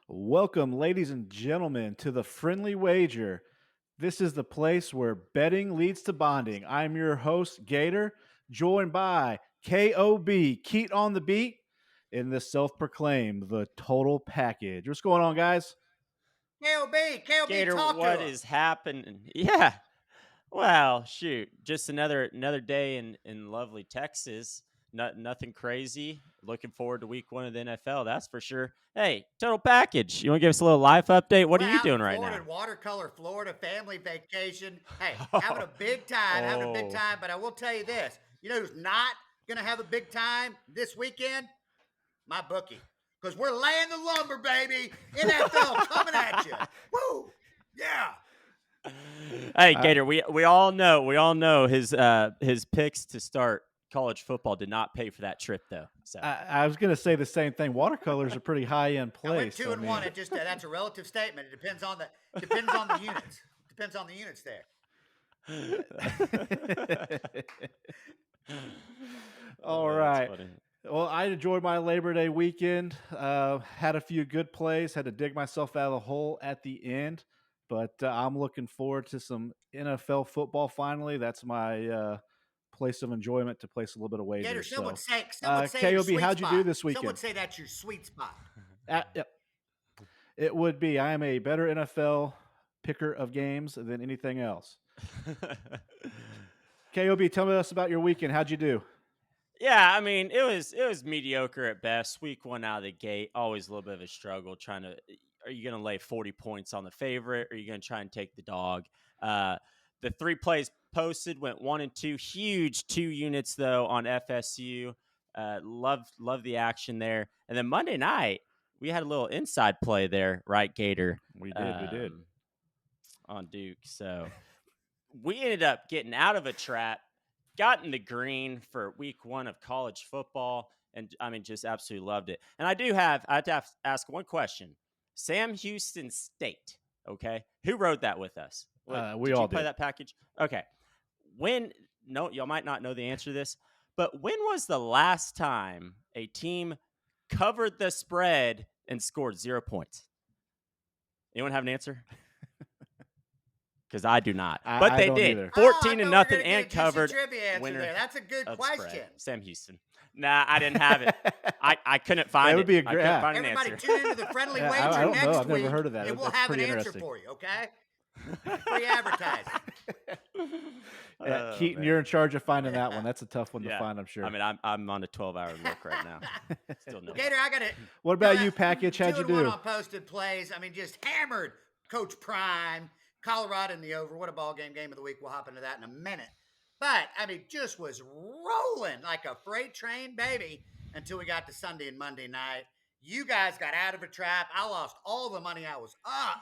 Welcome, ladies and gentlemen, to the Friendly Wager. This is the place where betting leads to bonding. I'm your host, Gator, joined by K.O.B, Keat on the beat, in the self-proclaimed the total package. What's going on, guys? K.O.B, Gator, talk to what us. is happening? Yeah. Well, shoot, just another day in lovely Texas. Nothing crazy. Looking forward to week 1 of the NFL. That's for sure. Hey, total package. You want to give us a little life update? What We're are you out in doing right Florida now? in watercolor Florida family vacation. Hey, having a big time, But I will tell you this: you know who's not gonna have a big time this weekend? My bookie, because we're laying the lumber, baby. NFL coming at you. Woo! Yeah. Hey, Gator, we all know his picks to start college football did not pay for that trip though. So I was going to say the same thing. Watercolors are pretty high-end I went place. 2-1. It just that's a relative statement. It depends on the units. Depends on the units there. All right. Well, I enjoyed my Labor Day weekend. Had a few good plays. Had to dig myself out of the hole at the end, but I'm looking forward to some NFL football. Finally, that's my place of enjoyment to place a little bit of wagers. Gator, some would say KOB, how'd you do this weekend? Some would say that's your sweet spot. Yep. It would be. I am a better NFL picker of games than anything else. KOB, tell us about your weekend. How'd you do? Yeah, I mean, it was mediocre at best. Week 1 out of the gate, always a little bit of a struggle. Are you going to lay 40 points on the favorite? Or are you going to try and take the dog? The 3 plays posted went 1 and 2. Huge 2 units though on FSU. Love the action there. And then Monday night we had a little inside play there, right, Gator? We did on Duke. So we ended up getting out of a trap. Got in the green for week 1 of college football, and I mean, just absolutely loved it. And I have to ask one question: Sam Houston State, okay? Who rode that with us? We did all you play did. that package? Okay. Y'all might not know the answer to this, but when was the last time a team covered the spread and scored 0 points? Anyone have an answer? Because I do not. But they did. Either. 14-0 and covered. Winner there. That's a good question. Spread. Sam Houston. Nah, I didn't have it. I couldn't find it. That would be a great. Everybody tune into the Friendly Wager next week. I've never heard of that. And we'll have an answer for you, okay? Free advertising. Keaton, you're in charge of finding that one. That's a tough one to find, I'm sure. I mean, I'm on a 12-hour look right now. Still no. Gator, I got it. What about you, Package? How'd you do? 2-1 on posted plays. I mean, just hammered Coach Prime. Colorado in the over. What a ball game of the week. We'll hop into that in a minute. But, I mean, just was rolling like a freight train, baby, until we got to Sunday and Monday night. You guys got out of a trap. I lost all the money I was up.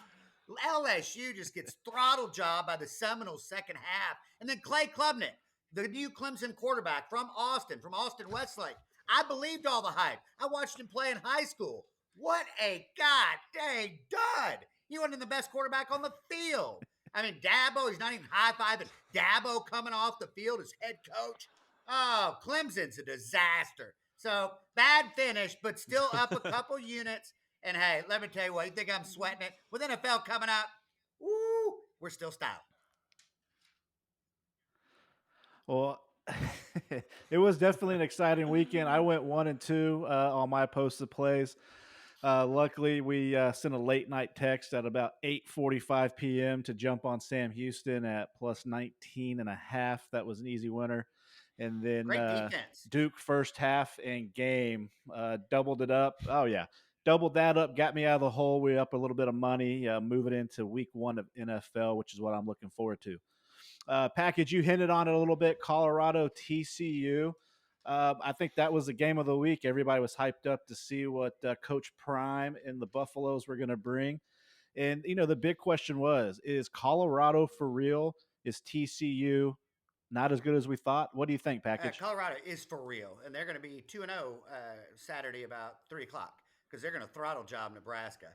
LSU just gets throttle job by the Seminoles second half. And then Clay Klubnik, the new Clemson quarterback from Austin Westlake. I believed all the hype. I watched him play in high school. What a god dang dud. He wasn't the best quarterback on the field. I mean, Dabo, he's not even high-fiving. Dabo coming off the field as head coach. Oh, Clemson's a disaster. So, bad finish, but still up a couple units. And, hey, let me tell you what, you think I'm sweating it? With NFL coming up, woo, we're still styling. Well, it was definitely an exciting weekend. I went 1 and 2 on my posted plays. Luckily, we sent a late night text at about 8:45 p.m. to jump on Sam Houston at plus 19.5. That was an easy winner. And then Duke first half and game doubled it up. Oh, yeah. Doubled that up, got me out of the hole. We're up a little bit of money, moving into week 1 of NFL, which is what I'm looking forward to. Package, you hinted on it a little bit, Colorado TCU. I think that was the game of the week. Everybody was hyped up to see what Coach Prime and the Buffaloes were going to bring. And, you know, the big question was, is Colorado for real? Is TCU not as good as we thought? What do you think, Package? Colorado is for real. And they're going to be 2-0 Saturday about 3 o'clock because they're going to throttle job Nebraska.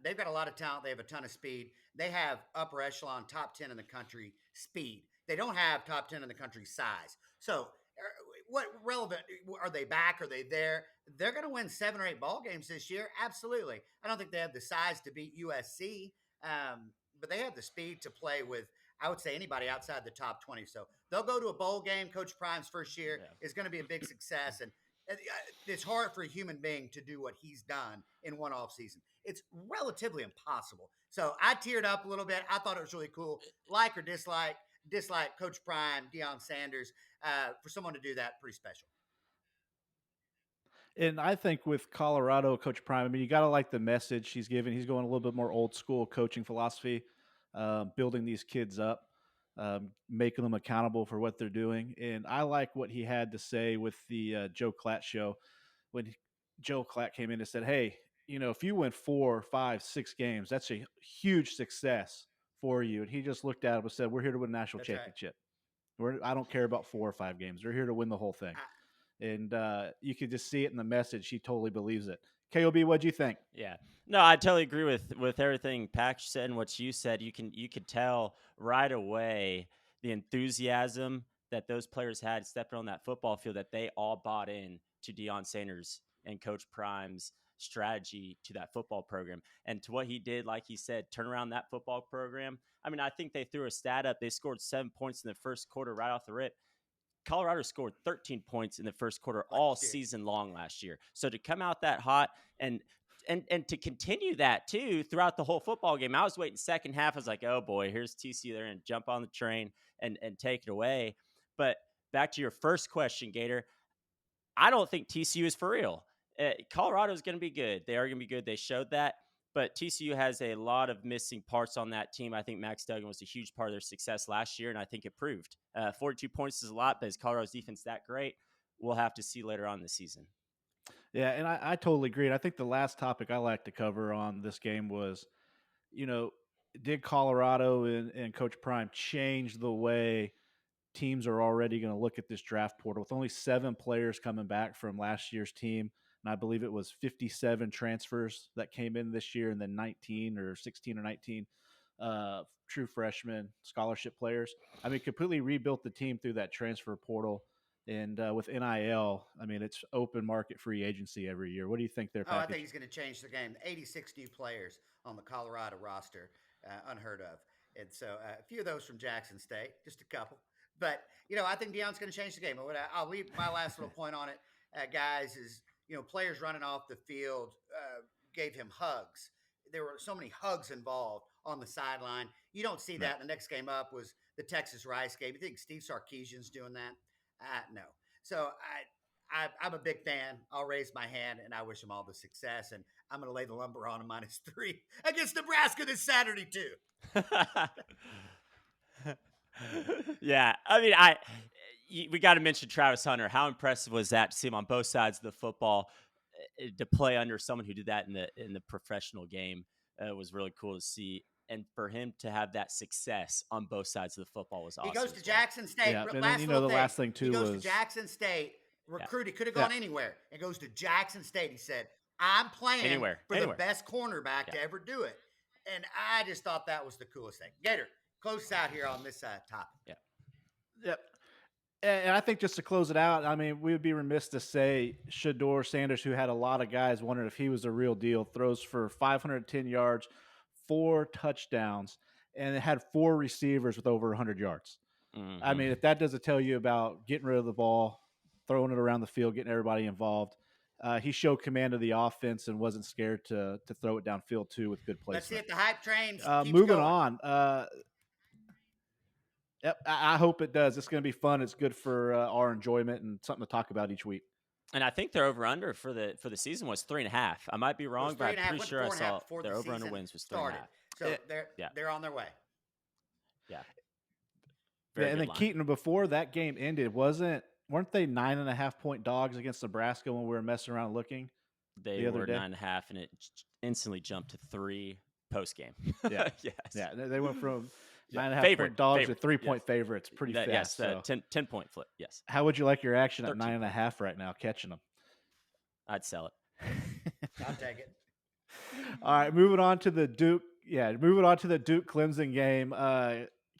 They've got a lot of talent. They have a ton of speed. They have upper echelon, top 10 in the country speed. They don't have top 10 in the country size. So, what relevant are they back? Are they there? They're going to win 7 or 8 ball games this year. Absolutely. I don't think they have the size to beat USC, but they have the speed to play with, I would say, anybody outside the top 20. So they'll go to a bowl game. Coach Prime's first year is going to be a big success. And it's hard for a human being to do what he's done in one off season. It's relatively impossible. So I teared up a little bit. I thought it was really cool. Like or dislike Coach Prime, Deion Sanders. For someone to do that, pretty special. And I think with Colorado, Coach Prime, I mean, you got to like the message he's giving. He's going a little bit more old school coaching philosophy, building these kids up, making them accountable for what they're doing. And I like what he had to say with the Joe Klatt show when Joe Klatt came in and said, "Hey, if you win 4, 5, 6 games, that's a huge success for you." And he just looked at him and said, "We're here to win a national That's championship. I don't care about 4 or 5 games. We're here to win the whole thing." Right. And you could just see it in the message. He totally believes it. KOB, what'd you think? Yeah. No, I totally agree with everything Pax said and what you said. You could tell right away the enthusiasm that those players had stepping on that football field, that they all bought in to Deion Sanders and Coach Prime's strategy to that football program and to what he did. Like he said, turn around that football program. I mean, I think they threw a stat up. They scored 7 points in the first quarter right off the rip. Colorado scored 13 points in the first quarter all season long last year. So to come out that hot and to continue that too throughout the whole football game, I was waiting second half. I was like, oh boy, here's TCU. They're going to jump on the train and take it away. But back to your first question, Gator, I don't think TCU is for real. Colorado is going to be good. They are going to be good. They showed that. But TCU has a lot of missing parts on that team. I think Max Duggan was a huge part of their success last year, and I think it proved. 42 points is a lot, but is Colorado's defense that great? We'll have to see later on this season. Yeah, and I totally agree. And I think the last topic I like to cover on this game was, did Colorado and Coach Prime change the way teams are already going to look at this draft portal with only 7 players coming back from last year's team? And I believe it was 57 transfers that came in this year, and then 19 or 16 or 19 true freshmen scholarship players. I mean, completely rebuilt the team through that transfer portal. And with NIL, I mean, it's open market free agency every year. What do you think there, Oh, I Package? think he's going to change the game. 86 new players on the Colorado roster, unheard of. And so a few of those from Jackson State, just a couple. But, I think Deion's going to change the game. I'll leave my last little point on it, guys, is, players running off the field gave him hugs. There were so many hugs involved on the sideline. You don't see that. The next game up was the Texas Rice game. You think Steve Sarkisian's doing that? No. So I'm a big fan. I'll raise my hand, and I wish him all the success. And I'm going to lay the lumber on a -3 against Nebraska this Saturday too. Yeah, I mean, we got to mention Travis Hunter. How impressive was that to see him on both sides of the football, to play under someone who did that in the professional game? It was really cool to see. And for him to have that success on both sides of the football was awesome. He goes to Jackson State. Yeah, and then, the last thing too he goes was to Jackson State. Recruited, could have gone anywhere. And goes to Jackson State. He said, "I'm playing for the best cornerback to ever do it." And I just thought that was the coolest thing. Gator, close us out here on this topic. Yeah. Yep. And I think just to close it out, I mean, we would be remiss to say Shedeur Sanders, who had a lot of guys wondering if he was the real deal, throws for 510 yards, 4 touchdowns, and it had 4 receivers with over 100 yards. Mm-hmm. I mean, if that doesn't tell you about getting rid of the ball, throwing it around the field, getting everybody involved, he showed command of the offense and wasn't scared to throw it downfield too with good placement. Let's see if the hype train keeps moving going. on. Yep, I hope it does. It's going to be fun. It's good for our enjoyment and something to talk about each week. And I think their over under for the season was 3.5. I might be wrong, but I'm pretty sure I saw their over under wins was 3.5. So they're on their way. Yeah. And then line. Keaton, before that game ended, weren't they 9.5 point dogs against Nebraska when we were messing around looking? They were 9.5, and it instantly jumped to 3 post game. Yeah, yes, yeah. They went from 9.5 point dogs to 3-point favorites pretty fast. Yes, so. 10-point flip. Yes. How would you like your action at 9.5 right now, catching them? I'd sell it. I'll take it. All right, moving on to the Duke. Yeah, moving on to the Duke Clemson game.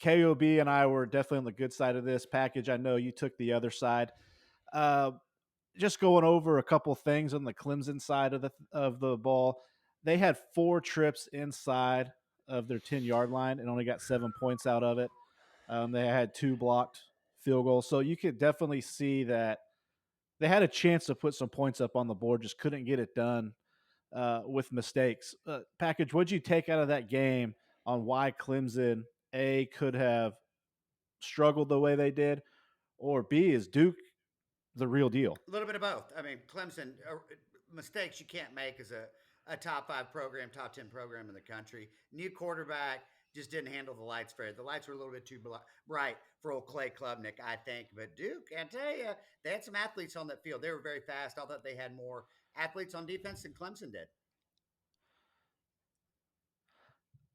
KOB and I were definitely on the good side of this package. I know you took the other side. Uh, just going over a couple things on the Clemson side of the ball. They had 4 trips inside of their 10-yard line and only got 7 points out of it. They had 2 blocked field goals, so you could definitely see that they had a chance to put some points up on the board, just couldn't get it done with mistakes. Package, what'd you take out of that game on why Clemson A could have struggled the way they did, or B is Duke the real deal? A little bit of both. I mean, Clemson mistakes you can't make as a top 5 program, top 10 program in the country. New quarterback just didn't handle the lights fair. The lights were a little bit too bright for old Clay Klubnik, I think. But Duke, I tell you, they had some athletes on that field. They were very fast. I thought they had more athletes on defense than Clemson did.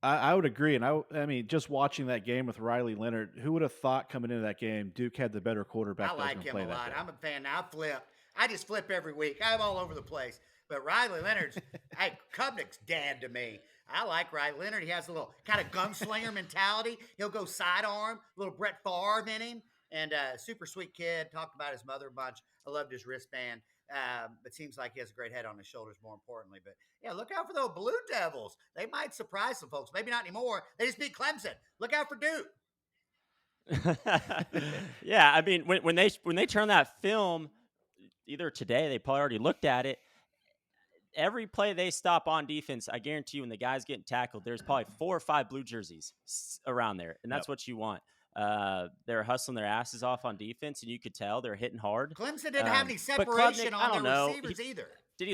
I would agree, and I mean, just watching that game with Riley Leonard, who would have thought coming into that game Duke had the better quarterback I that was like going to him play a that lot. day? I'm a fan now. I flip. I just flip every week. I'm all over the place. But Riley Leonard's, hey, Kubnik's dad to me. I like Riley Leonard. He has a little kind of gunslinger mentality. He'll go sidearm, a little Brett Favre in him. And super sweet kid. Talked about his mother a bunch. I loved his wristband. But seems like he has a great head on his shoulders, more importantly. But yeah, look out for those Blue Devils. They might surprise some folks. Maybe not anymore. They just beat Clemson. Look out for Duke. Yeah, I mean, when they turn that film, either today they probably already looked at it. Every play they stop on defense, I guarantee you, when the guy's getting tackled, there's probably 4 or 5 blue jerseys around there, and that's Yep. what you want. They're hustling their asses off on defense, and you could tell they're hitting hard. Clemson didn't have any But Klubnik, separation I on their don't know. receivers either. Did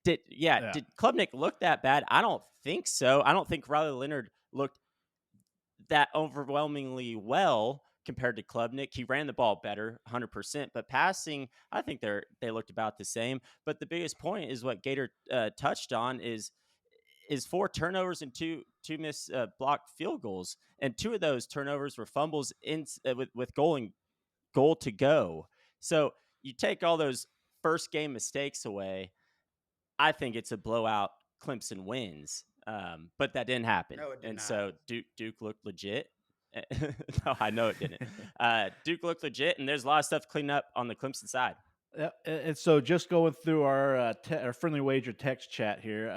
he? Yeah. Did Klubnik look that bad? I don't think so. I don't think Riley Leonard looked that overwhelmingly well compared to Klubnik. He ran the ball better, 100%, but passing, I think they looked about the same. But the biggest point is what Gator touched on is 4 turnovers and two missed blocked field goals, and 2 of those turnovers were fumbles with goal to go. So you take all those first game mistakes away, I think it's a blowout. Clemson wins, but that didn't happen, No, it did and not. so Duke looked legit. No, I know it didn't. Duke looked legit, and there's a lot of stuff to clean up on the Clemson side. And so, just going through our friendly wager text chat here,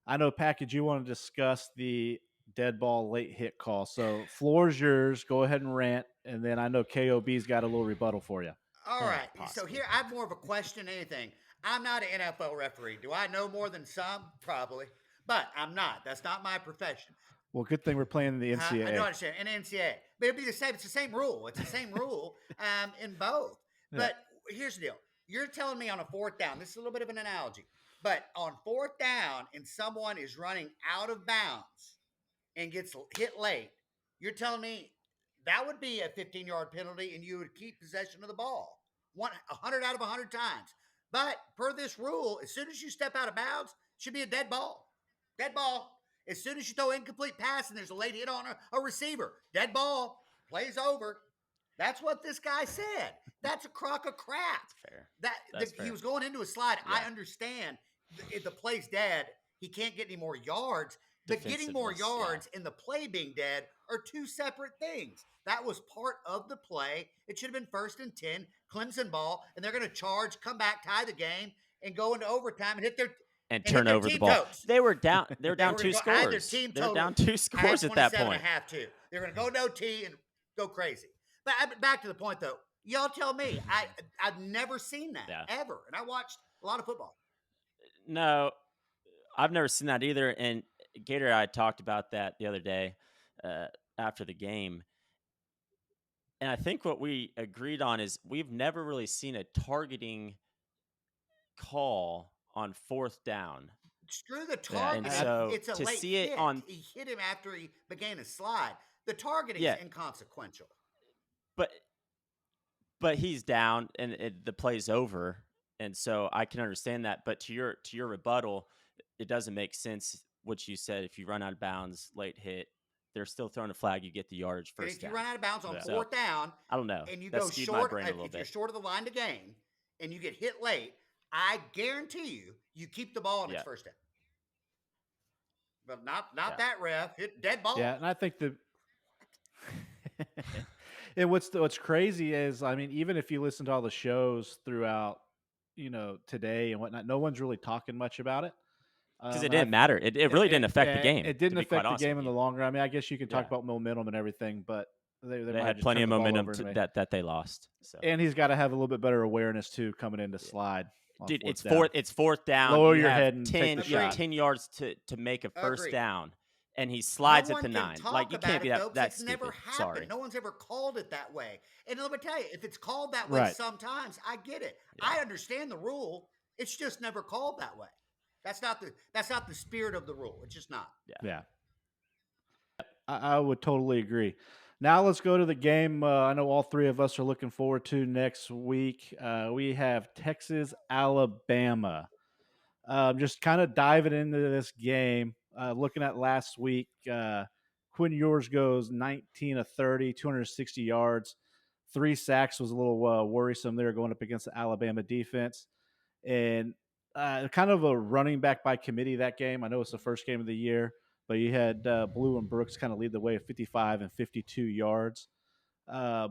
I know Package, you want to discuss the dead ball late hit call. So, floor's yours. Go ahead and rant, and then I know KOB's got a little rebuttal for you. All right. So Possibly. here, I have more of a question than anything. I'm not an NFL referee. Do I know more than some? Probably. But I'm not. That's not my profession. Well, good thing we're playing in the I know, I NCAA. understand. An NCAA. But it'd be the same. It's the same rule. It's the same rule in both. Yeah. But here's the deal. You're telling me on a 4th down, this is a little bit of an analogy, but on 4th down and someone is running out of bounds and gets hit late, you're telling me that would be a 15-yard penalty and you would keep possession of the ball 100 out of 100 times. But per this rule, as soon as you step out of bounds, it should be a dead ball. Dead ball. As soon as you throw incomplete pass and there's a late hit on a receiver, dead ball, play's over. That's what this guy said. That's a crock of crap. That's fair. He was going into a slide. Yeah. I understand the play's dead. He can't get any more yards. But getting more yards and the play being dead are 2 separate things. That was part of the play. It should have been 1st and 10, Clemson ball, and they're going to charge, come back, tie the game, and go into overtime and hit their and turn over the ball. Totes. They were down. They were down 2 scores. They were down 2 scores at that point. And a half too. They're going to go no T and go crazy. But back to the point though. Y'all tell me. I've never seen that ever, and I watched a lot of football. No, I've never seen that either. And Gator and I talked about that the other day after the game. And I think what we agreed on is we've never really seen a targeting call on 4th down. Screw the targeting. And so it's a to late see it hit. on, He hit him after he began his slide. The targeting is inconsequential. But he's down and the play's over. And so I can understand that. But to your rebuttal, it doesn't make sense what you said. If you run out of bounds, late hit, they're still throwing a flag. You get the yardage first. If you run out of bounds on 4th down, I don't know. And you That go skewed short, my brain a little if bit. you're short of the line to gain, and you get hit late, I guarantee you keep the ball and it's Yeah. first down. But not Yeah. that ref. Hit dead ball. Yeah, and I think the and what's crazy is, I mean, even if you listen to all the shows throughout, today and whatnot, no one's really talking much about it. Because it And didn't matter. It really didn't affect the game, it to didn't be quite affect the honest game with in you. the long run. I mean, I guess you can talk Yeah. about momentum and everything, but they They might have had just plenty turned of the ball momentum over anyway. that they lost. So And he's got to have a little bit better awareness too coming into yeah. slide on Dude, fourth down. it's fourth down. Lower You your have head and take the you have Agree. shot. 10 yards to make a first Agree. down, and he No slides at one the can 9. Like, talk you can't about be it though, because that it's never stupid. happened. Sorry. No one's ever called it that way. And let me tell you, if it's called that way Right. sometimes, I get it. Yeah. I understand the rule. It's just never called that way. That's not the spirit of the rule. It's just not. Yeah. I would totally agree. Now let's go to the game. I know all three of us are looking forward to next week. We have Texas, Alabama. Just kind of diving into this game. Looking at last week, Quinn Ewers goes 19 of 30, 260 yards. 3 sacks was a little worrisome there going up against the Alabama defense. And kind of a running back by committee that game. I know it's the first game of the year, but you had Blue and Brooks kind of lead the way at 55 and 52 yards. Uh,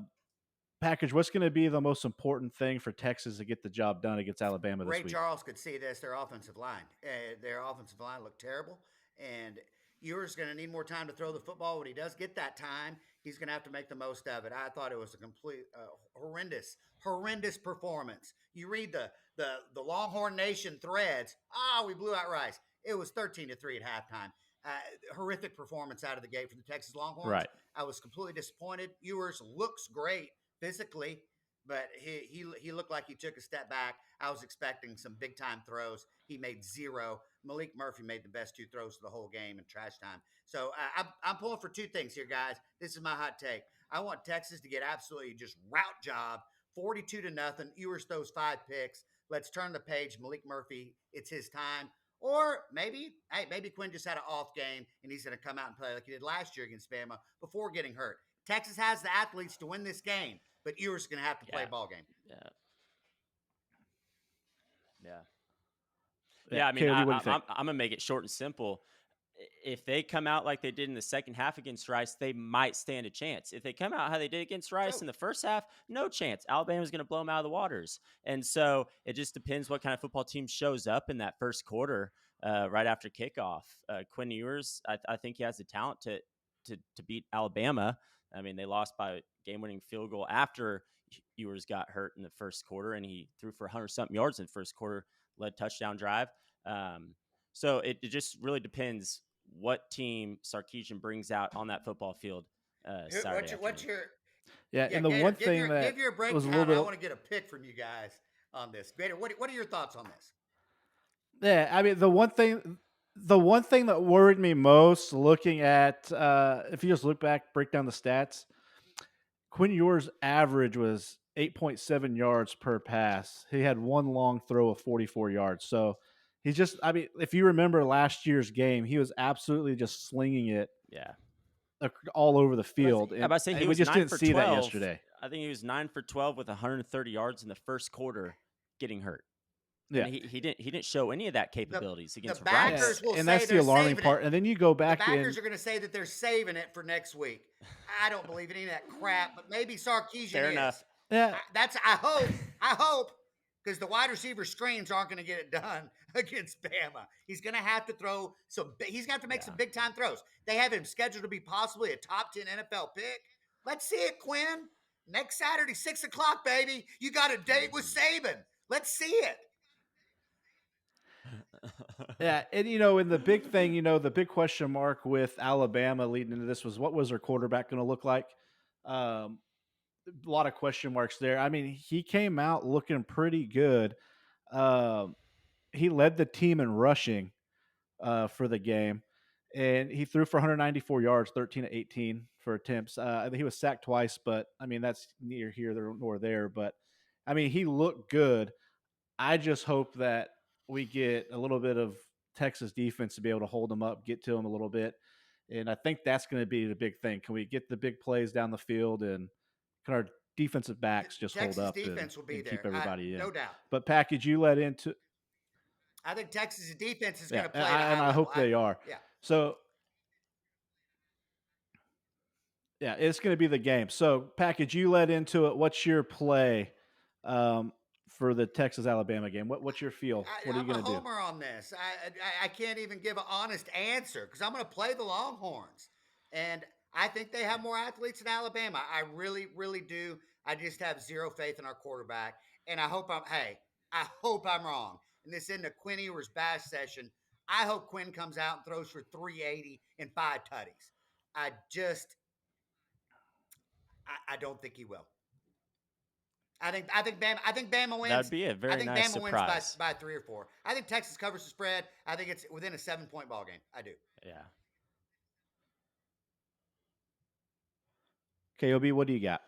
Package, what's going to be the most important thing for Texas to get the job done against Alabama this Ray week? Charles could see this. Their offensive line. Their offensive line looked terrible, and Ewers going to need more time to throw the football. When he does get that time, he's going to have to make the most of it. I thought it was a complete horrendous performance. You read the Longhorn Nation threads. We blew out Rice. It was 13-3 at halftime. Horrific performance out of the gate for the Texas Longhorns. Right. I was completely disappointed. Ewers looks great physically, but he looked like he took a step back. I was expecting some big time throws. He made zero. Malik Murphy made the best 2 throws of the whole game in trash time. So I'm pulling for 2 things here, guys. This is my hot take. I want Texas to get absolutely just route job, 42-0. Ewers throws 5 picks. Let's turn the page. Malik Murphy, it's his time. Or maybe Quinn just had an off game and he's going to come out and play like he did last year against Bama before getting hurt. Texas has the athletes to win this game, but Ewers is going to have to play ball game. Yeah. I mean, K.O.B., what do you think? I'm gonna make it short and simple. If they come out like they did in the second half against Rice, they might stand a chance. If they come out how they did against Rice in the first half, no chance. Alabama's going to blow them out of the waters. And so it just depends what kind of football team shows up in that first quarter right after kickoff. Quinn Ewers, I think he has the talent to beat Alabama. I mean, they lost by game-winning field goal after Ewers got hurt in the first quarter, and he threw for 100-something yards in the first quarter, led touchdown drive. So it just really depends what team Sarkisian brings out on that football field Saturday What's your and the Gator, one thing give your that was a breakdown. little I bit, want to get a pick from you guys on this. Gator, what are your thoughts on this? I mean, the one thing that worried me most looking at, if you just look back, break down the stats, Quinn Ewers' average was 8.7 yards per pass. He had one long throw of 44 yards. So he's just, I mean, if you remember last year's game, he was absolutely just slinging it all over the field. I about to say he we was just 9 didn't for see 12. that yesterday. I think he was 9 for 12 with 130 yards in the first quarter, getting hurt. Yeah, and he didn't show any of that capabilities against the backers Rice. will and say that's the they're alarming saving part. it. And then you go back. The backers are going to say that they're saving it for next week. I don't believe in any of that crap, but maybe Sarkisian Fair is. enough. Yeah, I hope, because the wide receiver screens aren't going to get it done against Bama. He's going to have to throw some. He's got to make some big time throws. They have him scheduled to be possibly a top 10 NFL pick. Let's see it, Quinn. Next Saturday, 6:00, baby. You got a date with Saban. Let's see it. Yeah, and and the big thing, the big question mark with Alabama leading into this was what was their quarterback going to look like? A lot of question marks there. I mean, he came out looking pretty good. Um, he led the team in rushing for the game, and he threw for 194 yards, 13 to 18 for attempts. I think he was sacked twice, but I mean that's neither here nor there. But I mean, he looked good. I just hope that we get a little bit of Texas defense to be able to hold them up, get to them a little bit. And I think that's going to be the big thing. Can we get the big plays down the field, and can our defensive backs just hold Texas up and defense will be keep there, everybody in. no doubt. But package you led into I think Texas' defense is going yeah, to play at a high I level. hope they are. Yeah. So yeah, it's going to be the game. So package you led into it. What's your play um, for the Texas Alabama game? What's your feel? What are you I'm a going to do? homer on this. I can't even give an honest answer because I'm going to play the Longhorns, and I think they have more athletes than Alabama. I really, really do. I just have zero faith in our quarterback, and I hope I'm wrong. And this isn't a Quinn Ewers bash session. I hope Quinn comes out and throws for 380 and 5 tutties. I just, I don't think he will. I think Bama That'd wins. be a I very think nice Bama wins surprise. by 3 or 4. I think Texas covers the spread. I think it's within a 7 point ball game. I do. Yeah. KOB, what do you got?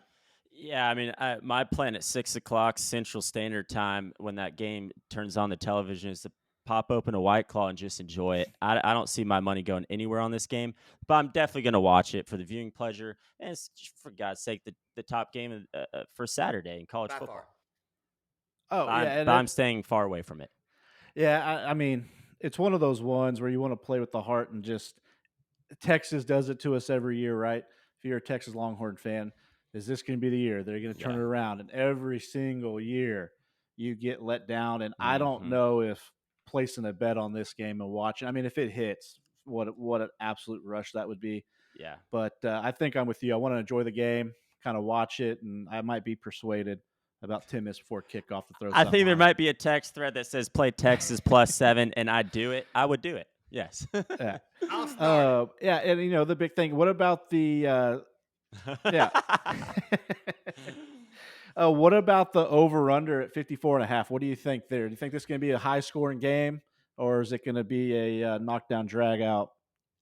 Yeah, I mean, my plan at 6 o'clock Central Standard Time when that game turns on the television is to pop open a White Claw and just enjoy it. I don't see my money going anywhere on this game, but I'm definitely going to watch it for the viewing pleasure and it's, for God's sake, the top game for Saturday in college By far. football. Oh yeah, and But I'm staying far away from it. yeah, I mean, it's one of those ones where you want to play with the heart and just Texas does it to us every year, right? If you're a Texas Longhorn fan, is this going to be the year they're going to turn Yeah. it around? And every single year you get let down. And I don't Hmm. know if placing a bet on this game and watching, I mean, if it hits, what an absolute rush that would be. Yeah. But I think I'm with you. I want to enjoy the game, kind of watch it, and I might be persuaded about 10 minutes before kickoff to throw I something think there on it. might be a text thread that says play Texas +7 and I'd do it. I would do it. Yes. Yeah. I'll start it. Yeah, and the big thing. What about the yeah? What about the over under at 54.5? What do you think there? Do you think this is going to be a high scoring game, or is it going to be a knockdown drag out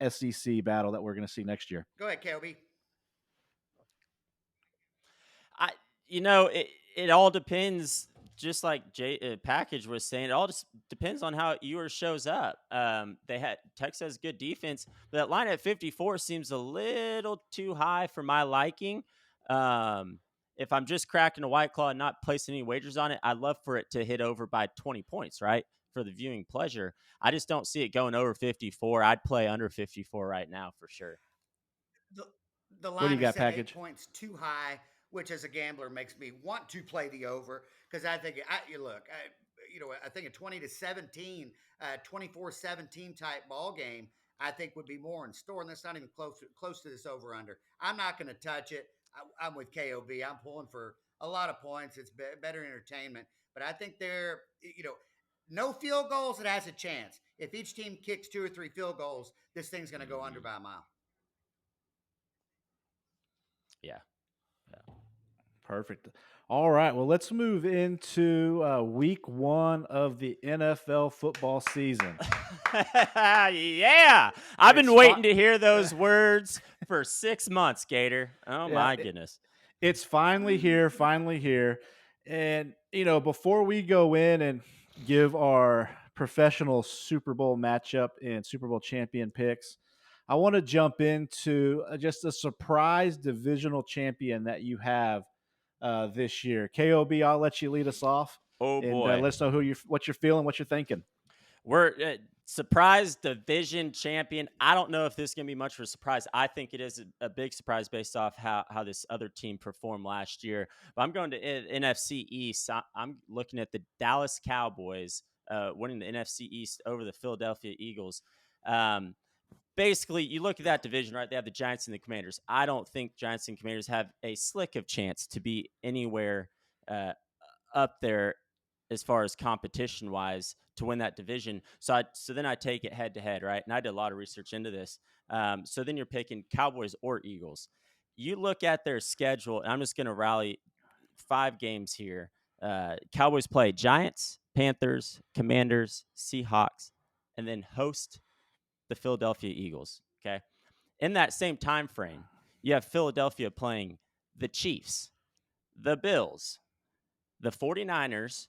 SEC battle that we're going to see next year? Go ahead, KOB. I, it all depends. Just like Package was saying, it all just depends on how Ewers shows up. Texas has good defense, but that line at 54 seems a little too high for my liking. If I'm just cracking a White Claw and not placing any wagers on it, I'd love for it to hit over by 20 points, right? For the viewing pleasure. I just don't see it going over 54. I'd play under 54 right now for sure. The, the What do line you is got, set 8 Package? points too high, which as a gambler makes me want to play the over because I think I think a 20-17, 24-17 type ball game. I think would be more in store, and that's not even close to this over under. I'm not going to touch it. I'm with KOB. I'm pulling for a lot of points. It's better entertainment, but I think no field goals. It has a chance. If each team kicks 2 or 3 field goals, this thing's going to go under by a mile. Yeah. Perfect. All right. Well, let's move into week 1 of the NFL football season. Yeah. I've been waiting to hear those words for 6 months, Gator. Oh, Yeah, my goodness. It's finally here, finally here. And, before we go in and give our professional Super Bowl matchup and Super Bowl champion picks, I want to jump into just a surprise divisional champion that you have this year. KOB, I'll let you lead us off Oh, and boy. let us know what you're feeling, what you're thinking. We're surprise division champion. I don't know if this is going to be much of a surprise. I think it is a big surprise based off how this other team performed last year. But I'm going to NFC East. I'm looking at the Dallas Cowboys winning the NFC East over the Philadelphia Eagles. Basically, you look at that division, right? They have the Giants and the Commanders. I don't think Giants and Commanders have a slick of chance to be anywhere up there as far as competition wise to win that division. So then I take it head to head, right? And I did a lot of research into this. So then you're picking Cowboys or Eagles. You look at their schedule, and I'm just going to rally 5 games here. Cowboys play Giants, Panthers, Commanders, Seahawks, and then host the Philadelphia Eagles. Okay. In that same time frame, you have Philadelphia playing the Chiefs, the Bills, the 49ers,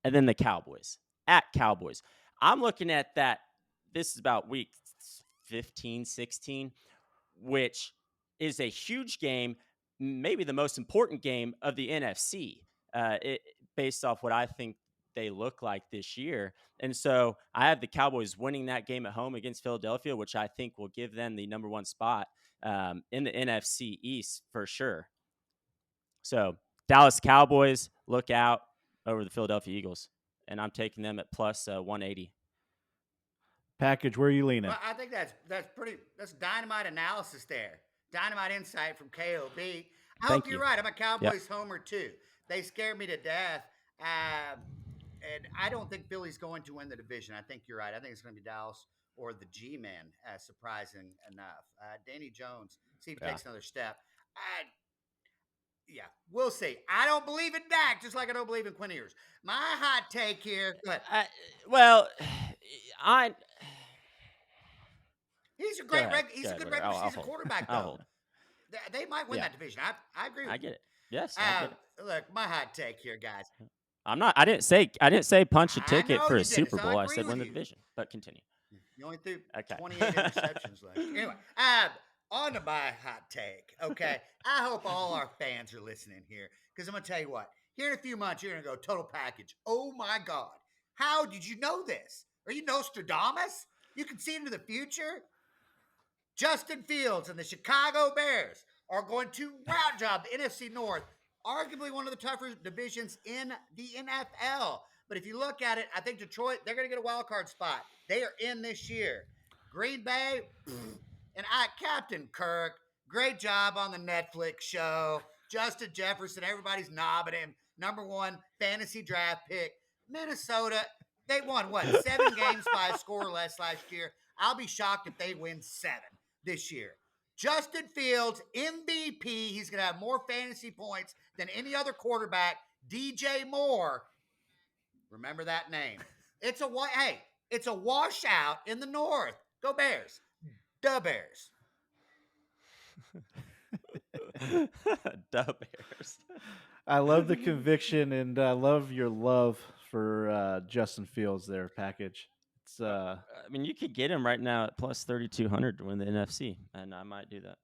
and then the Cowboys at Cowboys. I'm looking at that. This is about week 15, 16, which is a huge game. maybe the most important game of the NFC, based off what I think they look like this year. And so I have the Cowboys winning that game at home against Philadelphia, which I think will give them the number one spot in the NFC East for sure. So Dallas Cowboys, look out over the Philadelphia Eagles. And I'm taking them at plus 180. Package, where are you leaning? Well, I think that's dynamite analysis there. Dynamite insight from K.O.B. I Thank hope you're you. right. I'm a Cowboys homer too. They scared me to death. And I don't think Philly's going to win the division. I think you're right. I think it's going to be Dallas or the G-Men, surprising enough. Danny Jones, see if he takes another step. Yeah, we'll see. I don't believe in Dak, just like I don't believe in Quinn Ewers. My hot take here, but Well, I he's a go great ahead. he's Go a ahead, good Larry. regular I'll season hold. quarterback I'll though. hold. They might win Yeah, that division. I agree with I you. get it. Yes, I get it. Look, my hot take here, guys. I'm not. I didn't say punch a I ticket know for you a didn't, Super so I Bowl. I agree said with win the you. division. But continue. You only threw Okay. 28 interceptions last year. Anyway, on to my hot take. Okay, I hope all our fans are listening here because I'm gonna tell you what. Here in a few months, you're gonna go total package. Oh my God, how did you know this? Are you Nostradamus? You can see into the future. Justin Fields and the Chicago Bears are going to rout job the NFC North, arguably one of the tougher divisions in the NFL. But if you look at it, I think Detroit, they're going to get a wild card spot. They are in this year. Green Bay, and Captain Kirk, great job on the Netflix show. Justin Jefferson, everybody's knobbing him. Number one fantasy draft pick. Minnesota, they won what, 7 games by a score or less last year. I'll be shocked if they win 7 this year. Justin Fields, MVP. He's going to have more fantasy points than any other quarterback. DJ Moore. Remember that name. It's a washout in the North. Go Bears. The Bears. Bears. I love the conviction and I love your love for Justin Fields there, package. It's I mean, you could get him right now at plus 3,200 to win the NFC, and I might do that.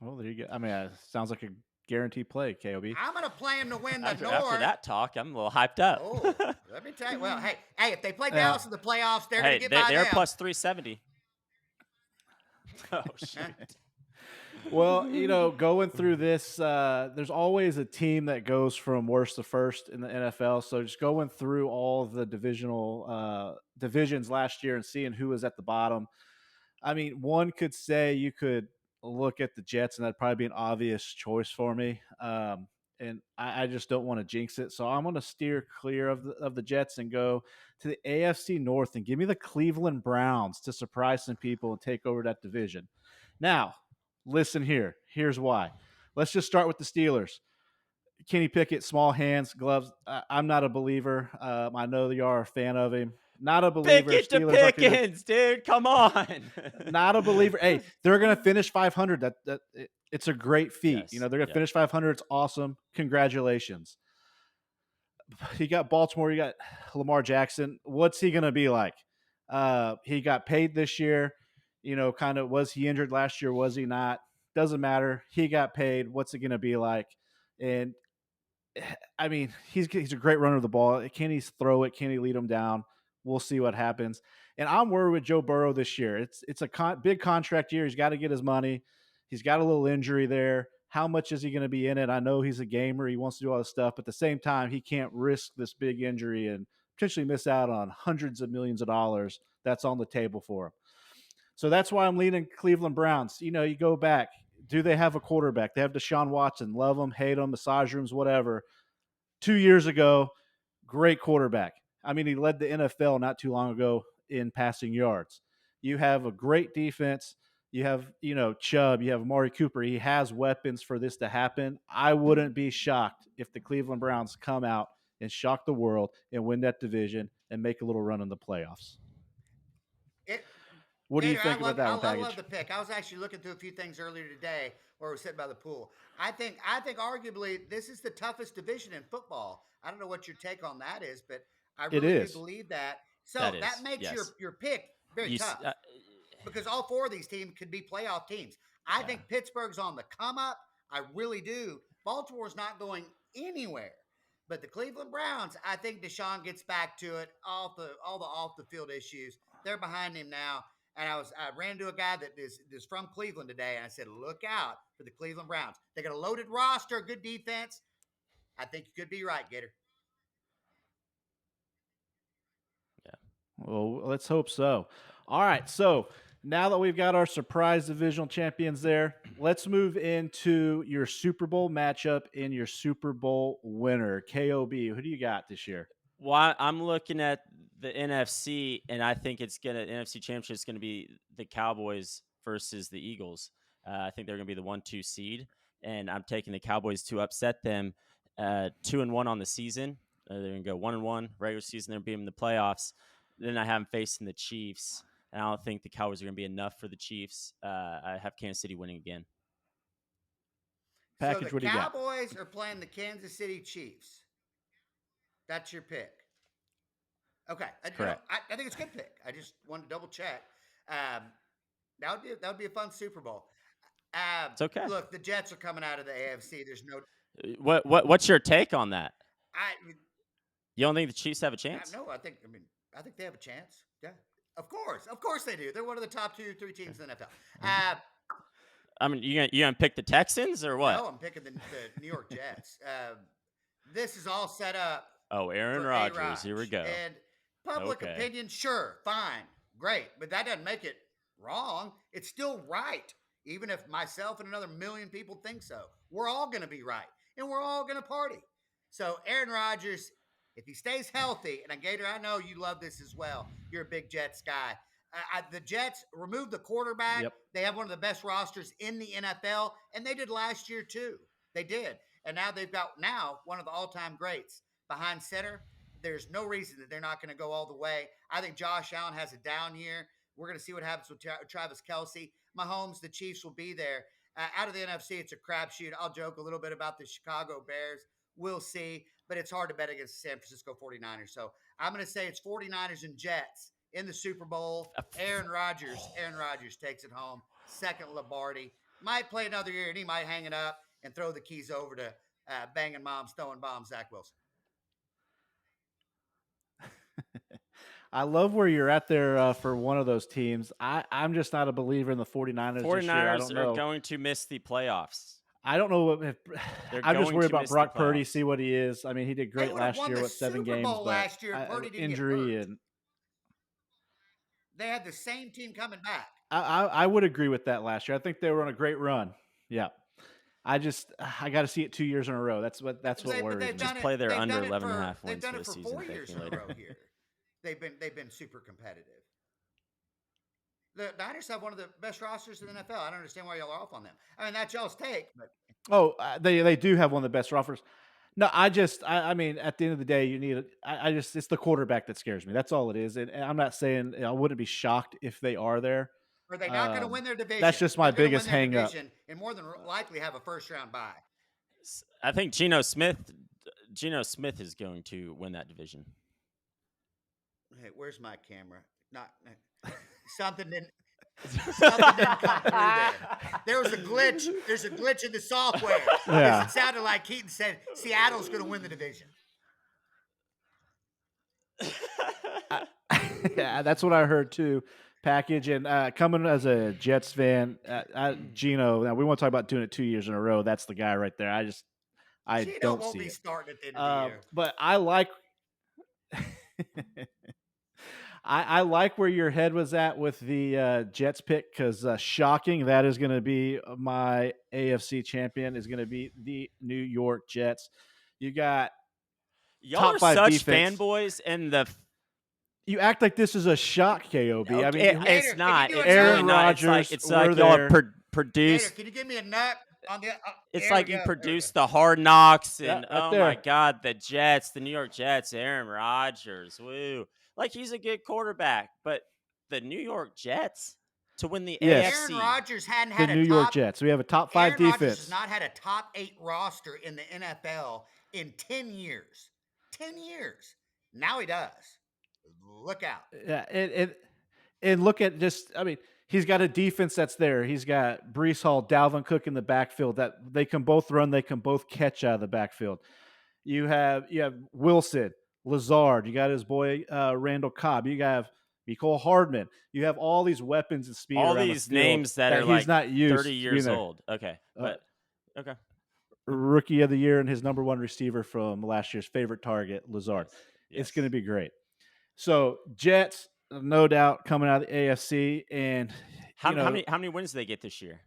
well, there you go. I mean, sounds like a guaranteed play, KOB. I'm going to play him to win the After North. that talk, I'm a little hyped up. Oh, let me tell you. Well, hey, if they play Dallas in the playoffs, they're going to get by they're them. plus 370. Oh, shit. Well, going through this, there's always a team that goes from worst to first in the NFL. So just going through all the divisions last year and seeing who was at the bottom. I mean, one could say you could look at the Jets, and that'd probably be an obvious choice for me. And I just don't want to jinx it, so I'm going to steer clear of the Jets and go to the AFC North and give me the Cleveland Browns to surprise some people and take over that division. Now, listen here. Here's why. Let's just start with the Steelers. Kenny Pickett, small hands, gloves. I'm not a believer. I know you are a fan of him. Not a believer. Pickett to Pickens, dude. Come on. Not a believer. Hey, they're going to finish 500. It's a great feat. Yes, They're going to finish 500. It's awesome. Congratulations. You got Baltimore. You got Lamar Jackson. What's he going to be like? He got paid this year. Kind of, was he injured last year? Was he not? Doesn't matter. He got paid. What's it going to be like? And I mean, he's a great runner of the ball. Can he throw it? Can he lead them down? We'll see what happens. And I'm worried with Joe Burrow this year. It's a big contract year. He's got to get his money. He's got a little injury there. How much is he going to be in it? I know he's a gamer. He wants to do all this stuff, but at the same time, he can't risk this big injury and potentially miss out on hundreds of millions of dollars that's on the table for him. So that's why I'm leaning Cleveland Browns. You go back. Do they have a quarterback? They have Deshaun Watson. Love him, hate him, massage rooms, whatever. 2 years ago, great quarterback. I mean, he led the NFL not too long ago in passing yards. You have a great defense. You have, Chubb. You have Amari Cooper. He has weapons for this to happen. I wouldn't be shocked if the Cleveland Browns come out and shock the world and win that division and make a little run in the playoffs. What do you think about that one, Package? I love the pick. I was actually looking through a few things earlier today where we're sitting by the pool. I think arguably this is the toughest division in football. I don't know what your take on that is, but I really do believe that. So that makes your pick very tough because all 4 of these teams could be playoff teams. I think Pittsburgh's on the come up. I really do. Baltimore's not going anywhere. But the Cleveland Browns, I think Deshaun gets back to it. All the off the field issues, they're behind him now. And I ran into a guy that is from Cleveland today, and I said, look out for the Cleveland Browns. They got a loaded roster, good defense. I think you could be right, Gator. Well, let's hope so. All right. So now that we've got our surprise divisional champions there, let's move into your Super Bowl matchup in your Super Bowl winner, KOB. Who do you got this year? Well, I'm looking at the NFC, and I think NFC Championship is gonna be the Cowboys versus the Eagles. I think they're gonna be the 1-2 seed, and I'm taking the Cowboys to upset them. 2-1 on the season. They're gonna go 1-1 regular season. They're beating the playoffs. Then I have them facing the Chiefs, and I don't think the Cowboys are gonna be enough for the Chiefs. I have Kansas City winning again. Package, So what the do you got? Cowboys are playing the Kansas City Chiefs. That's your pick. Okay, Correct. I think it's a good pick. I just wanted to double check. Um, that would be a fun Super Bowl. It's okay. Look, the Jets are coming out of the AFC. There's no. What's your take on that? I You don't think the Chiefs have a chance? no. I think they have a chance. Yeah, of course they do. They're one of the top 2-3 teams in the NFL. I mean, you gonna pick the Texans or what? No, I'm picking the New York Jets. This is all set up. Oh, Aaron For Rodgers. A-Raj. Here we go. And public Okay. opinion, sure, fine, great, but that doesn't make it wrong. It's still right, even if myself and another million people think so. We're all going to be right, and we're all going to party. So Aaron Rodgers, if he stays healthy, and Gator, I know you love this as well. You're a big Jets guy. The Jets removed the quarterback. Yep. They have one of the best rosters in the NFL, and they did last year too. They did. And now they've got one of the all-time greats behind center. There's no reason that they're not going to go all the way. I think Josh Allen has a down year. We're going to see what happens with Travis Kelce. Mahomes, the Chiefs will be there. Out of the NFC, it's a crapshoot. I'll joke a little bit about the Chicago Bears. We'll see, but it's hard to bet against the San Francisco 49ers. So I'm going to say it's 49ers and Jets in the Super Bowl. Aaron Rodgers takes it home. Second Lombardi. Might play another year, and he might hang it up and throw the keys over to banging moms, throwing bombs, Zach Wilson. I love where you're at there for one of those teams. I'm just not a believer in the 49ers this year. I don't know. Are going to miss the playoffs. I don't know if I'm just worried about Brock Purdy. See what he is. I mean, he did great last year with 7 games, but last year, Purdy didn't injury get hurt. and they had the same team coming back. I would agree with that last year. I think they were on a great run. Yeah. I got to see it 2 years in a row. That's what worries me. Just play their under 11.5 wins for the season. They've done it for 4 years in a row here. They've been super competitive. The Niners have one of the best rosters in the NFL. I don't understand why y'all are off on them. I mean, that's y'all's take, but they do have one of the best rosters. No, I mean, at the end of the day, you need it's the quarterback that scares me. That's all it is. And I'm not saying I wouldn't be shocked if they are there. Are they not going to win their division? That's just my biggest hang up. And more than likely have a first round bye. I think Geno Smith is going to win that division. Hey, where's my camera? Something didn't come through there. There was a glitch. There's a glitch in the software. Yeah. It sounded like Keaton said Seattle's going to win the division. Yeah, that's what I heard too. Package and coming as a Jets fan, Geno. Now we want to talk about doing it 2 years in a row. That's the guy right there. I Geno don't won't see be it. starting at the end of the year. But I like. I like where your head was at with the Jets pick because shocking that is going to be my AFC champion is going to be the New York Jets. You got y'all top are 5 such defense. Fanboys, and the you act like this is a shock, KOB. Okay, I mean, it's not. It's Aaron really not. Rodgers. It's like y'all produced. Gator, can you give me a nut on the? It's like you produced the Hard Knocks, and right my God, the Jets, the New York Jets, Aaron Rodgers, woo! Like he's a good quarterback, but the New York Jets to win the AFC. Aaron Rodgers hadn't had the New York Jets. We have a top 5 Aaron defense. Rodgers has not had a top 8 roster in the NFL in 10 years. 10 years. Now he does. Look out. Yeah, and look at just. I mean, he's got a defense that's there. He's got Brees Hall, Dalvin Cook in the backfield that they can both run, they can both catch out of the backfield. You have Wilson, Lazard. You got his boy Randall Cobb. You have Mecole Hardman. You have all these weapons and speed All around the these field names that that are he's like not 30 used to being years there. old. Okay, but okay. Rookie of the year and his number one receiver from last year's favorite target, Lazard. Yes. It's going to be great. So Jets, no doubt, coming out of the AFC, and how many wins do they get this year?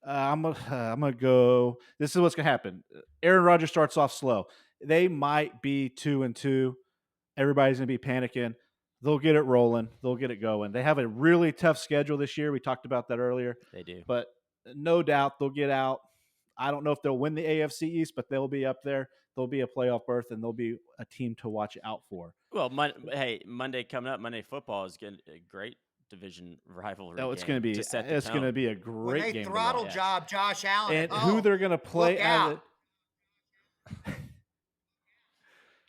I'm gonna go. This is what's gonna happen. Aaron Rodgers starts off slow. They might be 2-2. Everybody's gonna be panicking. They'll get it rolling. They'll get it going. They have a really tough schedule this year. We talked about that earlier. They do, but no doubt they'll get out. I don't know if they'll win the AFC East, but they'll be up there. They'll be a playoff berth, and they'll be a team to watch out for. Well, Monday coming up. Monday football is a great division rivalry. Oh, it's going to be. It's going to be a great when game. They throttle job Josh Allen and who they're going to play out.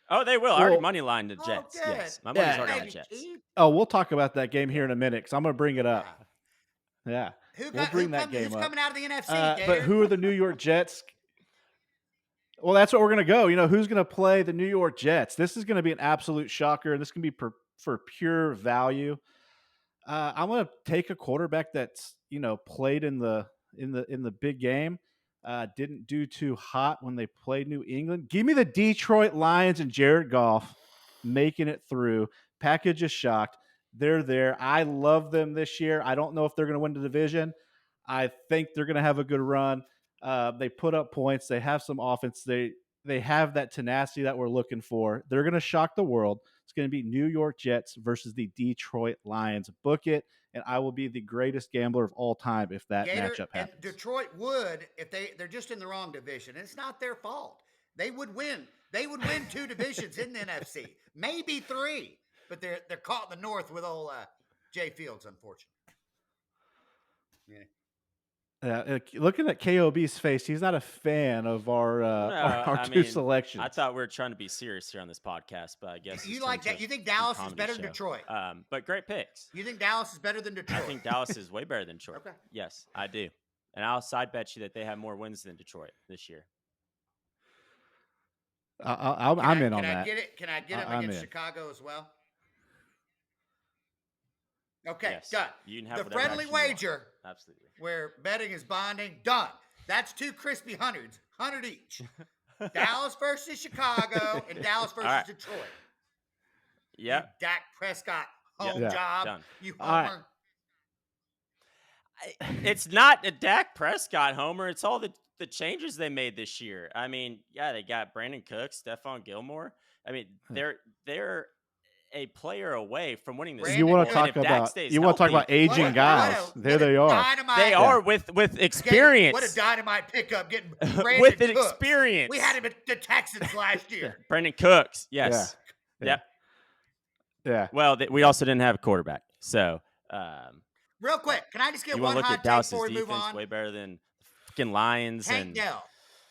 Oh, they will. I already money line the Jets. Oh, yes, my money's already on the Jets. Oh, we'll talk about that game here in a minute because I'm going to bring it up. Yeah, we'll bring that game who's up. coming out of the NFC? But who are the New York Jets? Well, that's what we're going to go. Who's going to play the New York Jets? This is going to be an absolute shocker, and this can be for pure value. I'm going to take a quarterback that's played in the big game. Didn't do too hot when they played New England. Give me the Detroit Lions and Jared Goff making it through. Package is shocked. They're there. I love them this year. I don't know if they're going to win the division. I think they're going to have a good run. They put up points. They have some offense. They have that tenacity that we're looking for. They're going to shock the world. It's going to be New York Jets versus the Detroit Lions. Book it, and I will be the greatest gambler of all time if that matchup happens. And Detroit would, if they're just in the wrong division. It's not their fault. They would win. They would win 2 divisions in the NFC, maybe 3. But they're caught in the North with old Jay Fields, unfortunately. Yeah. Looking at K.O.B.'s face, he's not a fan of our two selections. I thought we were trying to be serious here on this podcast, but I guess you like that. You think Dallas is better than Detroit? But great picks. You think Dallas is better than Detroit? I think Dallas is way better than Detroit. Okay. Yes, I do, and I'll side bet you that they have more wins than Detroit this year. I'm in on that. Can I get him against Chicago as well? Okay, yes. done. You can have the friendly wager, absolutely, where betting is bonding, done. That's 2 crispy hundreds, 100 each. Dallas versus Chicago and Dallas versus Detroit. Yeah. Dak Prescott home job. Done. You homer. It's not a Dak Prescott homer. It's all the changes they made this year. I mean, they got Brandon Cooks, Stephon Gilmore. I mean, they're a player away from winning this. You want to talk about aging guys? There they are. They are with experience. What a dynamite pickup getting Brandon with Cooks. Experience. We had him at the Texans last year. Brandon Cooks, yes, yeah. Well, we also didn't have a quarterback, so. Real quick, can I just get one look hot at take Dallas's before we move defense on? Way better than fucking Lions Tank Dell.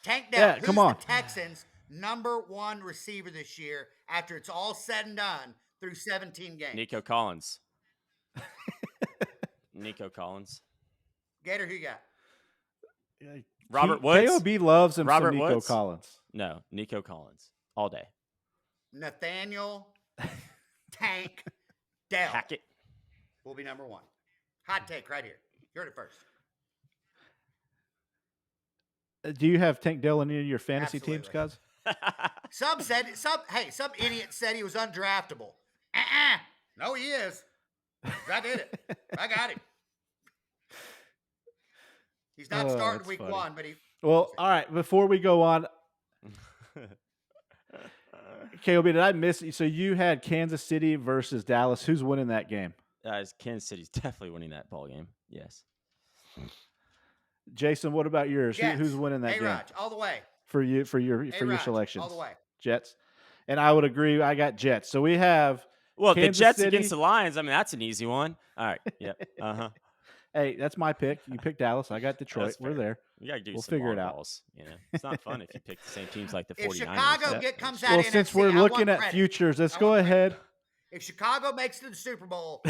Yeah, Who's come on. the Texans' #1 receiver this year after it's all said and done through 17 games? Nico Collins. Nico Collins. Gator, who you got? Robert Woods. K.O.B. loves him Robert some Nico Woods? Collins. No, Nico Collins. All day. Nathaniel Tank Dell Hackett will be #1. Hot take right here. You heard it first. Do you have Tank Dell in any of your fantasy Absolutely. teams, guys? Some idiot said he was undraftable. No, he is. I did it. I got him. He's not starting week 1, but he. Well, all right. Before we go on, K.O.B., did I miss it? So you had Kansas City versus Dallas. Who's winning that game? Kansas City's definitely winning that ball game. Yes. Jason, what about yours? Jets. Who's winning that game? All the way. For your selections. All the way. Jets. And I would agree. I got Jets. So we have Kansas the Jets City against the Lions. I mean, that's an easy one. All right. Yep. Hey, that's my pick. You picked Dallas. I got Detroit. We're there. We got to do we'll some figure it out. balls, It's not fun if you pick the same teams like the 49ers. If Chicago comes out well, NFC, since we're looking at futures, let's go ahead. If Chicago makes it to the Super Bowl,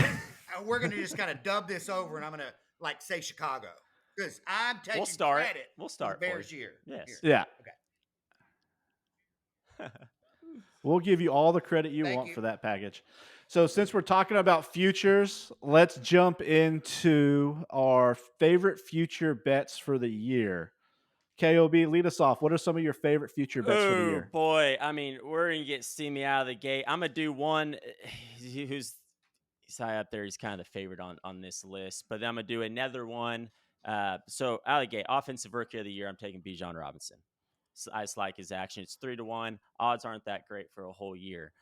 we're going to just kind of dub this over, and I'm going to like say Chicago because I'm We'll taking start. credit We'll for the start for you. Bears year. Yes. Yeah. Okay. We'll give you all the credit you Thank want you. for that package. So, since we're talking about futures, let's jump into our favorite future bets for the year. KOB, lead us off. What are some of your favorite future bets for the Oh year? boy, I mean, we're gonna get steamy out of the gate. I'm gonna do one who's he's high up there. He's kind of the favorite on this list, but then I'm gonna do another one. So out of the gate, offensive rookie of the year, I'm taking Bijan Robinson. So I just like his action. It's 3-1. Odds aren't that great for a whole year.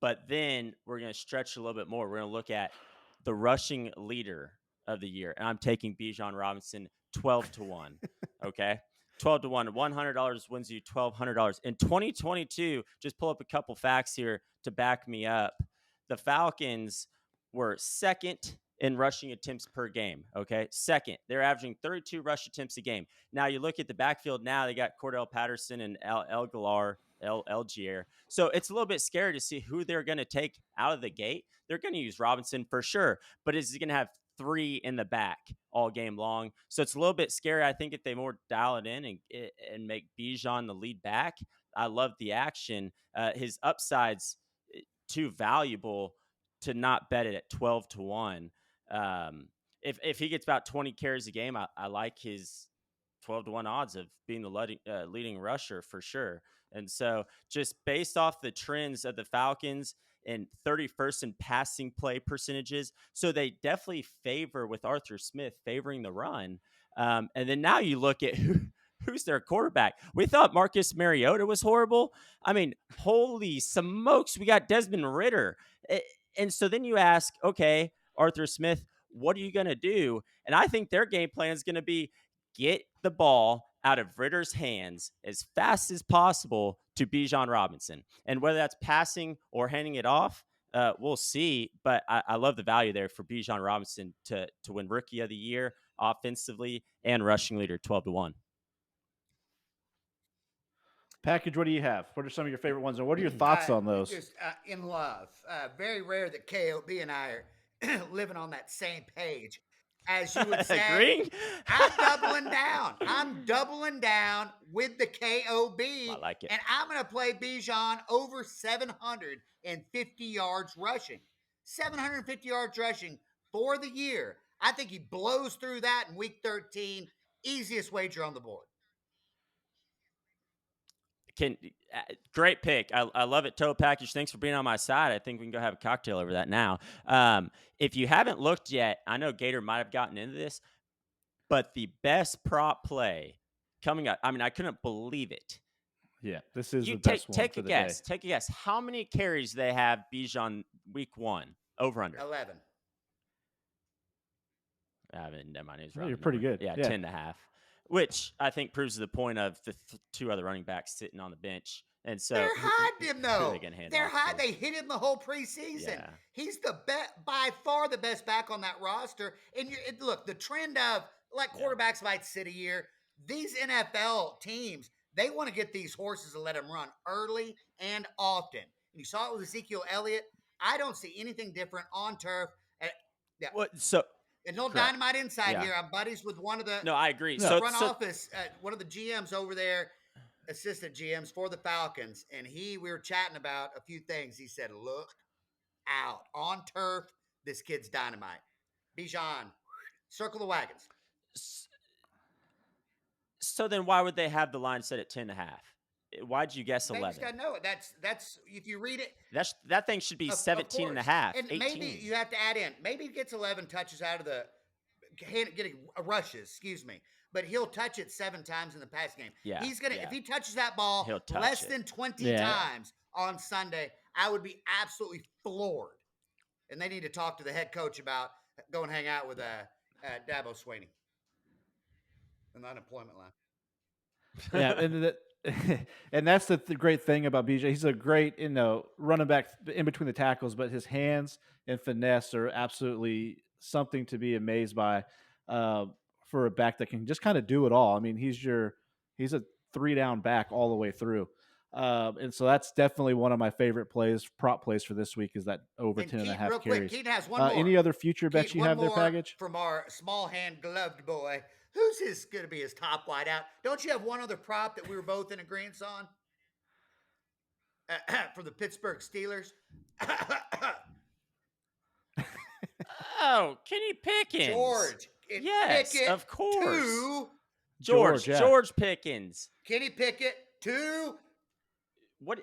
But then we're going to stretch a little bit more. We're going to look at the rushing leader of the year. And I'm taking Bijan Robinson 12-1. Okay. 12-1. $100 wins you $1,200. In 2022, just pull up a couple facts here to back me up. The Falcons were second in rushing attempts per game. Okay. Second. They're averaging 32 rush attempts a game. Now you look at the backfield now, they got Cordell Patterson and Elgier. So it's a little bit scary to see who they're going to take out of the gate. They're going to use Robinson for sure, but is he going to have 3 in the back all game long? So it's a little bit scary. I think if they more dial it in and make Bijan the lead back, I love the action. His upside's too valuable to not bet it at 12-1. If he gets about 20 carries a game, I like his 12-1 odds of being the leading rusher for sure. And so just based off the trends of the Falcons and 31st in passing play percentages, so they definitely favor with Arthur Smith favoring the run. And then now you look at who's their quarterback. We thought Marcus Mariota was horrible. I mean, holy smokes, we got Desmond Ridder. And so then you ask, okay, Arthur Smith, what are you going to do? And I think their game plan is going to be get the ball out of Ritter's hands as fast as possible to Bijan Robinson. And whether that's passing or handing it off, we'll see. But I love the value there for Bijan Robinson to win Rookie of the Year offensively and rushing leader 12-1. Package, what do you have? What are some of your favorite ones, and what are your thoughts on those? Just in love. Very rare that K.O.B and I are living on that same page. As you would say, Agreeing? I'm doubling down. I'm doubling down with the K.O.B. I like it. And I'm going to play Bijan over 750 yards rushing. 750 yards rushing for the year. I think he blows through that in week 13. Easiest wager on the board. Great pick. I love it. Toe Package, thanks for being on my side. I think we can go have a cocktail over that now. If you haven't looked yet, I know Gator might have gotten into this, but the best prop play coming up, I mean, I couldn't believe it. Yeah, this is You the best one take for a the guess. day. Take a guess. How many carries they have Bijan week 1? Over under. 11. Never mind. Well, you're pretty good. Yeah, Yeah. 10.5. Which I think proves the point of the 2 other running backs sitting on the bench. And so they're hiding him though. They're hiding. They hit him the whole preseason. Yeah. He's the best, by far the best back on that roster. And look, the trend of like quarterbacks might sit a year. These NFL teams, they want to get these horses and let them run early and often. And you saw it with Ezekiel Elliott. I don't see anything different on turf. Yeah. What? So and no correct. dynamite inside Yeah. here. I'm buddies with one of the no, I agree. the So front office, one of the GMs over there, assistant GMs for the Falcons, and we were chatting about a few things. He said, "Look out on turf. This kid's dynamite." Bijan, circle the wagons. So then why would they have the line set at 10.5? Why'd you guess 11? They just got to know it. That's if you read it. That thing should be 17.5. And 18. maybe you have to add in. Maybe he gets 11 touches out of the getting rushes. Excuse me. But he'll touch it 7 times in the pass game. Yeah, He's gonna if he touches that ball less than 20 times on Sunday, I would be absolutely floored. And they need to talk to the head coach about going hang out with Dabo Swinney in the unemployment line. Yeah, and that's the great thing about BJ. He's a great, running back in between the tackles, but his hands and finesse are absolutely something to be amazed by for a back that can just kind of do it all. I mean, he's a 3-down back all the way through. And so that's definitely one of my favorite prop plays for this week is that over And 10 and a Keaton, half real quick, carries. Keaton has one more. Any other future bets Keaton, you one have there, more Package? from our small hand gloved boy. Who's his going to be his top wideout? Don't you have one other prop that we were both in agreement on for the Pittsburgh Steelers? Oh, Kenny Pickens. George. It's Yes, Pickett of course. to George, yeah. George Pickens. Kenny Pickett to. What?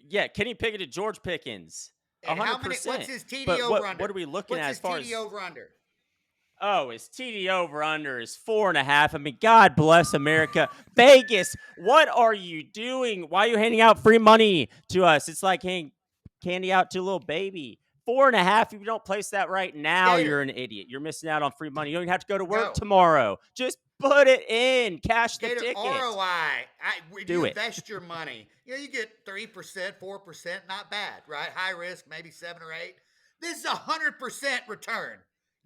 Yeah, Kenny Pickett to George Pickens. And how many? 100%. What's his TD But over under? what are we looking What's at his as far TD as? over under? Oh, his TD over under is 4.5. I mean, God bless America. Vegas, what are you doing? Why are you handing out free money to us? It's like handing candy out to a little baby. 4.5. If you don't place that right now, Gator. you're an idiot. You're missing out on free money. You don't even have to go to work No. tomorrow. Just put it in. Cash the Gator ticket. ROI. When Do you it. invest your money, you get 3%, 4%, not bad, right? High risk, maybe 7 or 8. This is 100% return,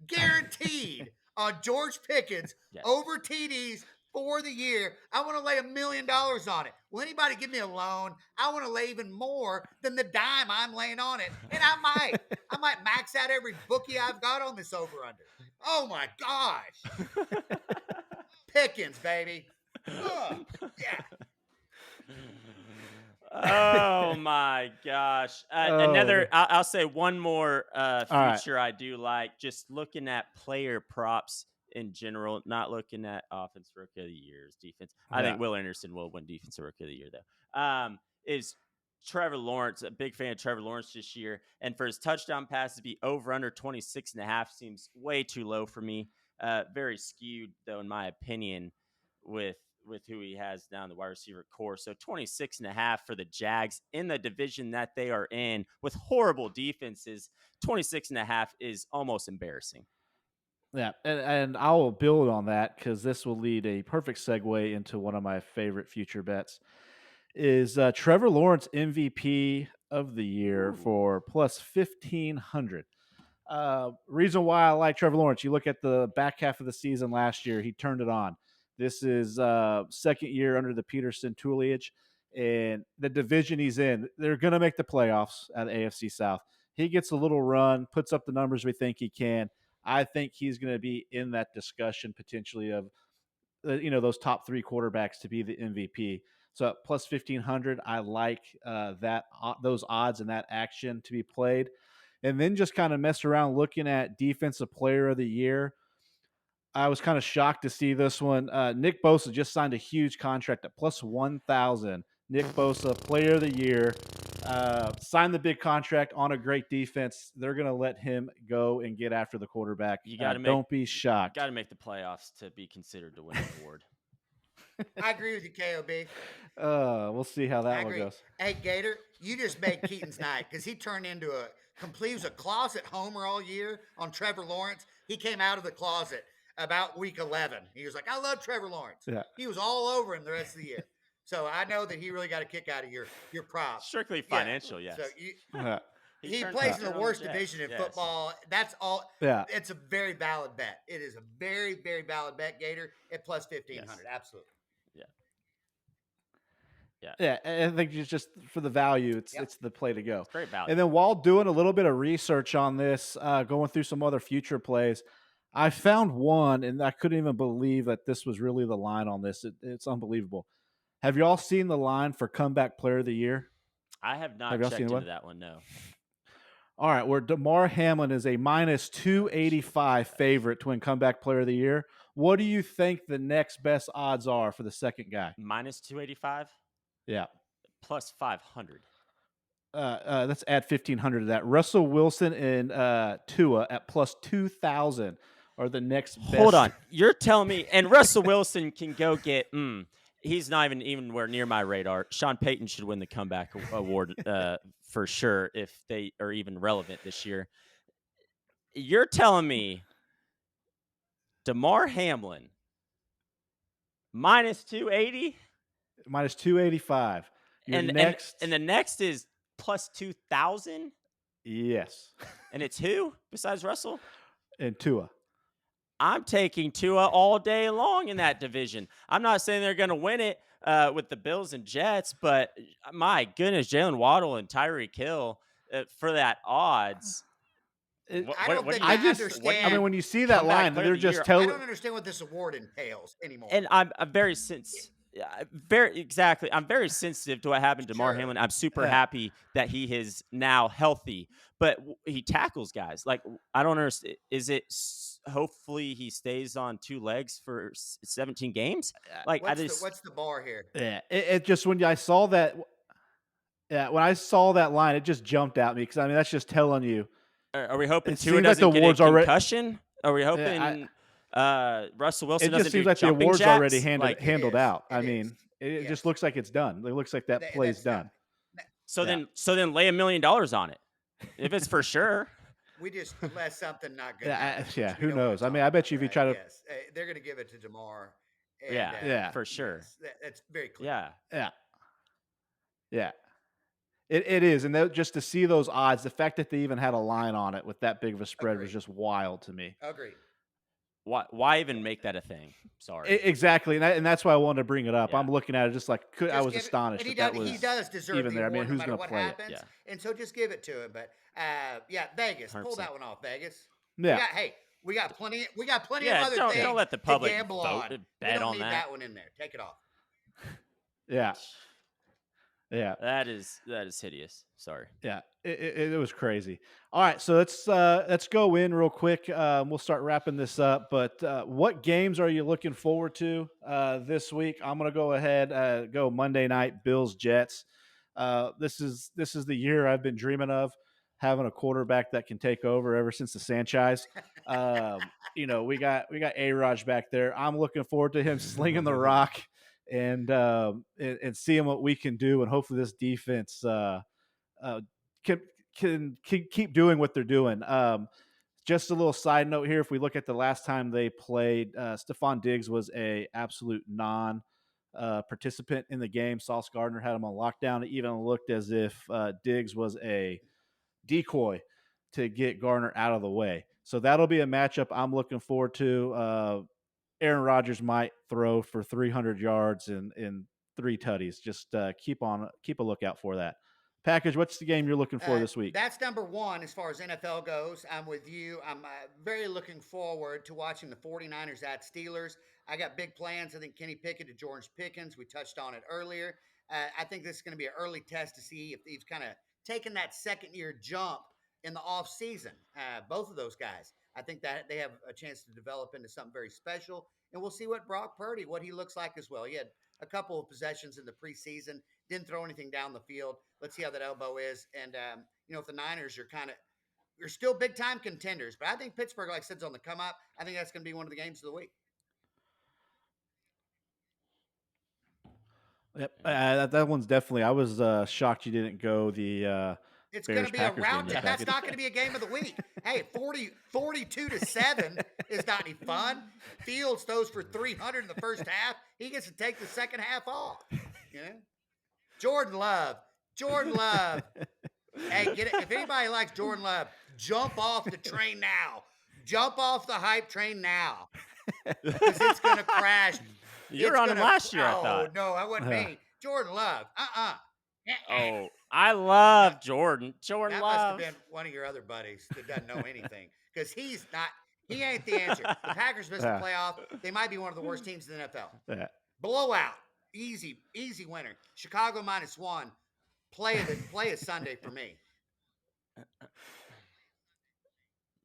guaranteed on George Pickens Yes. over TDs for the year. I want to lay $1 million on it. Will anybody give me a loan? I want to lay even more than the dime I'm laying on it, and I might max out every bookie I've got on this over under. Oh my gosh. Pickens, baby. Oh, yeah. Oh my gosh. Another, I'll say one more feature I do like, just looking at player props in general, not looking at offense rookie of the year's defense. I think Will Anderson will win defensive rookie of the year though. Is Trevor Lawrence, a big fan of Trevor Lawrence this year. And for his touchdown pass to be over under 26.5 seems way too low for me. Very skewed though, in my opinion, with who he has now in the wide receiver core. So 26.5 for the Jags in the division that they are in with horrible defenses. 26.5 is almost embarrassing. Yeah, and I will build on that because this will lead a perfect segue into one of my favorite future bets. Is Trevor Lawrence MVP of the year for plus 1,500. Reason why I like Trevor Lawrence, you look at the back half of the season last year, he turned it on. This is second year under the Peterson tutelage, and the division he's in, they're going to make the playoffs at the AFC South. He gets a little run, puts up the numbers we think he can. I think he's going to be in that discussion potentially of those top 3 quarterbacks to be the MVP. So at plus 1,500, I like those odds and that action to be played. And then just kind of mess around looking at defensive player of the year. I was kind of shocked to see this one. Nick Bosa just signed a huge contract at plus 1,000. Nick Bosa, player of the year, signed the big contract on a great defense. They're going to let him go and get after the quarterback. You got to don't be shocked. Got to make the playoffs to be considered to win an award. I agree with you, K.O.B. We'll see how that one goes. Hey, Gator, you just made Keaton's night because he turned into he was a closet homer all year on Trevor Lawrence. He came out of the closet about week 11. He was like, I love Trevor Lawrence. Yeah. He was all over him the rest of the year. So I know that he really got a kick out of your prop. Strictly financial, yes. So Yeah. he plays in the worst division in football. That's all. Yeah. It's a very valid bet. It is a very, very valid bet, Gator, at plus 1,500. Yes. Absolutely. Yeah, I think just for the value, it's the play to go. It's great value. And then while doing a little bit of research on this, going through some other future plays, I found one, and I couldn't even believe that this was really the line on this. It's unbelievable. Have you all seen the line for comeback player of the year? I have not checked into that one, no. All right, where Damar Hamlin is a minus 285 favorite to win comeback player of the year. What do you think the next best odds are for the second guy? Minus 285? Yeah. Plus 500. Let's add 1,500 to that. Russell Wilson and Tua at plus 2,000 are the next best. Hold on. You're telling me, and Russell Wilson can go get, he's not even anywhere near my radar. Sean Payton should win the comeback award for sure if they are even relevant this year. You're telling me Damar Hamlin minus 280? Minus 285. And the next is plus 2,000? Yes. And it's who besides Russell? And Tua. I'm taking Tua all day long in that division. I'm not saying they're going to win it with the Bills and Jets, but my goodness, Jalen Waddle and Tyreek Hill for that odds. It, I don't What do think you? I I just, What do I mean, understand. you? when you see that Comeback line, player of they're the just year. I totally. don't understand what this award entails anymore. And I'm very yeah, very exactly. I'm very sensitive to what happened to Mar Sure. Hamlin. I'm super Yeah. happy that he is now healthy, but he tackles guys. Like I don't understand. Is it? Hopefully he stays on two legs for 17 games. Like I just. What's the bar here? Yeah, it just when I saw that, yeah, when I saw that line, it just jumped at me because I mean that's just telling you. Are we hoping It Tua seems like the doesn't get a award's already. concussion? Are we Yeah, hoping Russell it Wilson just doesn't do seems like the jumping award's already jacks? Like It handled is. out. I It is. mean, it just Yes. looks like it's done. It looks like that play's That's done. done. so Yeah, then lay $1 million on it if it's for sure. We just let something not good yeah, happen, yeah. which we Who don't want knows? to I mean, talk I bet about, you if you right? try to, Yes, they're going to give it to Jamar, and Yeah, yeah, for sure. yes, that's very clear. Yeah. yeah, yeah. It is, and just to see those odds, the fact that they even had a line on it with that big of a spread was Agreed. just wild to me. Agreed. Why even make that a thing? Sorry. Exactly, and that's why I wanted to bring it up. Yeah. I'm looking at it just like I Just was give it, astonished and that that he was does deserve even the there. I mean, award no who's matter going to what play it? happens, Yeah. and so just give it to him. But yeah, Vegas, pull 100%. that one off, Vegas. Yeah, We got plenty of Yeah, other don't things let the to public gamble vote on. We bet don't on need that. that one in there. Take it off. yeah, yeah. That is hideous. Sorry. Yeah, it was crazy. All right, so let's go in real quick. We'll start wrapping this up. But what games are you looking forward to this week? I'm gonna go ahead go Monday night Bills Jets. This is the year I've been dreaming of having a quarterback that can take over ever since the Sanchez. We got A-Raj back there. I'm looking forward to him slinging the rock and seeing what we can do, and hopefully this defense. Uh, can, can keep doing what they're doing. Just a little side note here: if we look at the last time they played, Stephon Diggs was a absolute non participant in the game. Sauce Gardner had him on lockdown. It even looked as if Diggs was a decoy to get Gardner out of the way. So that'll be a matchup I'm looking forward to. Aaron Rodgers might throw for 300 yards and three tutties. Just keep a lookout for that. Package, what's the game you're looking for this week? That's number one as far as NFL goes. I'm with you. I'm very looking forward to watching the 49ers at Steelers. I got big plans. I think Kenny Pickett to George Pickens. We touched on it earlier. I think this is going to be an early test to see if he's kind of taken that second year jump in the off season. Both of those guys. I think that they have a chance to develop into something very special. And we'll see what Brock Purdy, what he looks like as well. He had a couple of possessions in the preseason, didn't throw anything down the field. Let's see how that elbow is. And, if the Niners are they're still big time contenders, but I think Pittsburgh, like I said, is on the come up. I think that's going to be one of the games of the week. Yep, that one's definitely. I was shocked you didn't go the It's going to Bears be a Packers game rout. there, That's Package. not going to be a game of the week. Hey, 42-7 is not any fun. Fields throws for 300 in the first half. He gets to take the second half off. You know, Jordan Love. Hey, get it. If anybody likes Jordan Love, jump off the train now. Jump off the hype train now, because it's going to crash. You're on him last year, I Oh thought. no, that wasn't me. Jordan Love. Oh, I love Jordan. Jordan That Love. must have been one of your other buddies that doesn't know anything, because he's not. He ain't the answer. The Packers missed the playoff. They might be one of the worst teams in the NFL. Yeah. Blowout. Easy winner. Chicago -1. Play a Sunday for me.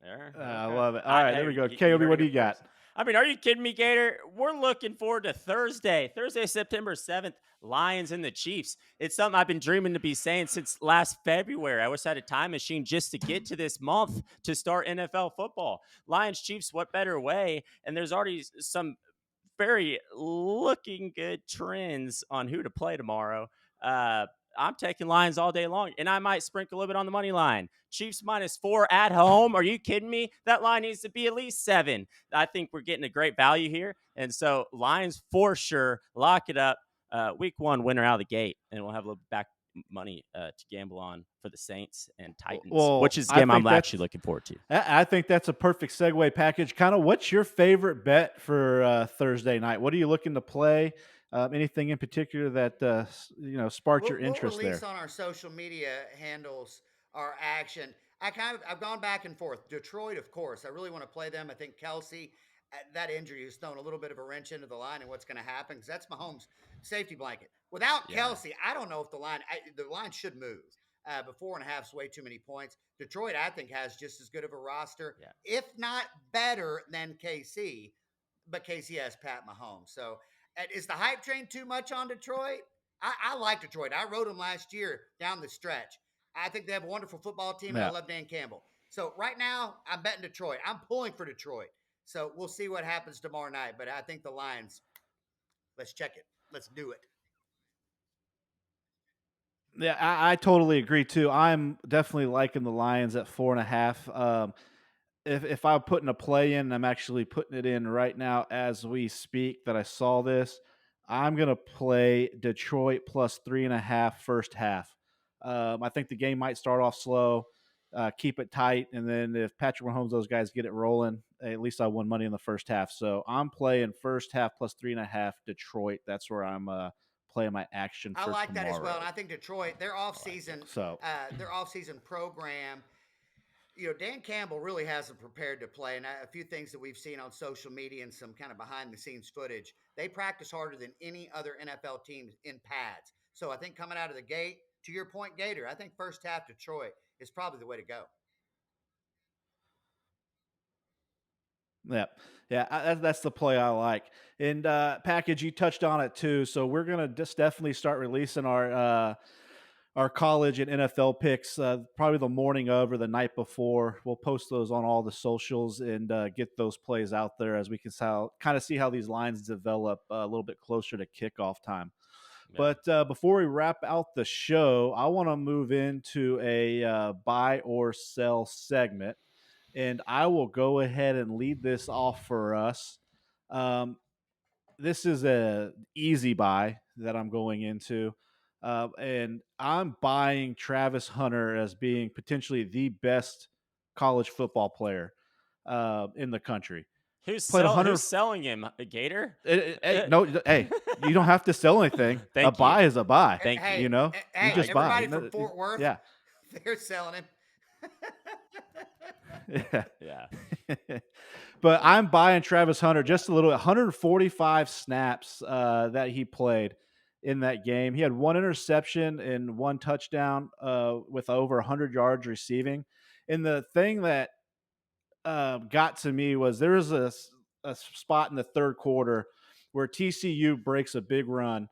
There, I okay. love it. All right, there we go. K.O.B, heard what it do you here got? first. I mean, are you kidding me, Gator? We're looking forward to Thursday, September 7th, Lions and the Chiefs. It's something I've been dreaming to be saying since last February. I wish I had a time machine just to get to this month to start NFL football. Lions, Chiefs, what better way? And there's already some very looking good trends on who to play tomorrow. I'm taking Lions all day long, and I might sprinkle a little bit on the money line. Chiefs -4 at home. Are you kidding me? That line needs to be at least 7. I think we're getting a great value here. And so Lions for sure. Lock it up. Week 1 winner out of the gate, and we'll have a little money to gamble on for the Saints and Titans, which Well, is a I game I'm think actually that's looking forward to. I think that's a perfect segue package. Kind of, what's your favorite bet for Thursday night? What are you looking to play? Anything in particular that sparked your We'll interest release there? on our social media handles our action. I've gone back and forth. Detroit, of course, I really want to play them. I think Kelsey, that injury has thrown a little bit of a wrench into the line and what's going to happen because that's Mahomes' safety blanket. Without Yeah, Kelsey, I don't know if the line should move. But 4.5 is way too many points. Detroit, I think, has just as good of a roster, yeah. if not better than KC. But KC has Pat Mahomes. So is the hype train too much on Detroit? I like Detroit. I rode them last year down the stretch. I think they have a wonderful football team, and I Yeah. love Dan Campbell. So right now, I'm betting Detroit. I'm pulling for Detroit. So we'll see what happens tomorrow night. But I think the Lions. Let's check it. Let's do it. Yeah, I totally agree too. I'm definitely liking the Lions at 4.5. If I'm putting a play in, I'm actually putting it in right now as we speak. That I saw this, I'm gonna play Detroit plus 3.5 first half. I think the game might start off slow, keep it tight, and then if Patrick Mahomes, those guys get it rolling, at least I won money in the first half. So I'm playing first half plus 3.5 Detroit. That's where I'm playing my action I for like that as well, and tomorrow. I think Detroit, I like it. So their off season program. Dan Campbell really hasn't prepared to play. And a few things that we've seen on social media and some kind of behind the scenes footage, they practice harder than any other NFL team in pads. So I think coming out of the gate, to your point, Gator, I think first half Detroit is probably the way to go. yeah, yeah, that's the play I like. And package, you touched on it too. So we're gonna just definitely start releasing our college and NFL picks probably the morning of or the night before. We'll post those on all the socials and get those plays out there as we can kind of see how these lines develop a little bit closer to kickoff time. Yeah. But before we wrap out the show, I want to move into a buy or sell segment, and I will go ahead and lead this off for us. Um, this is a easy buy that I'm going into, and I'm buying Travis Hunter as being potentially the best college football player in the country. Played Who's 100. selling him? A Gator? Hey, no, hey, you don't have to sell anything. A Thank you. buy is a buy. Thank you. Hey, You I hey, just agree. buy. everybody from Fort Worth, Yeah, they're selling him. yeah. Yeah. But I'm buying Travis Hunter just a little. 145 snaps that he played in that game. He had one interception and one touchdown with over 100 yards receiving. And the thing that got to me was there was a spot in the third quarter where TCU breaks a big run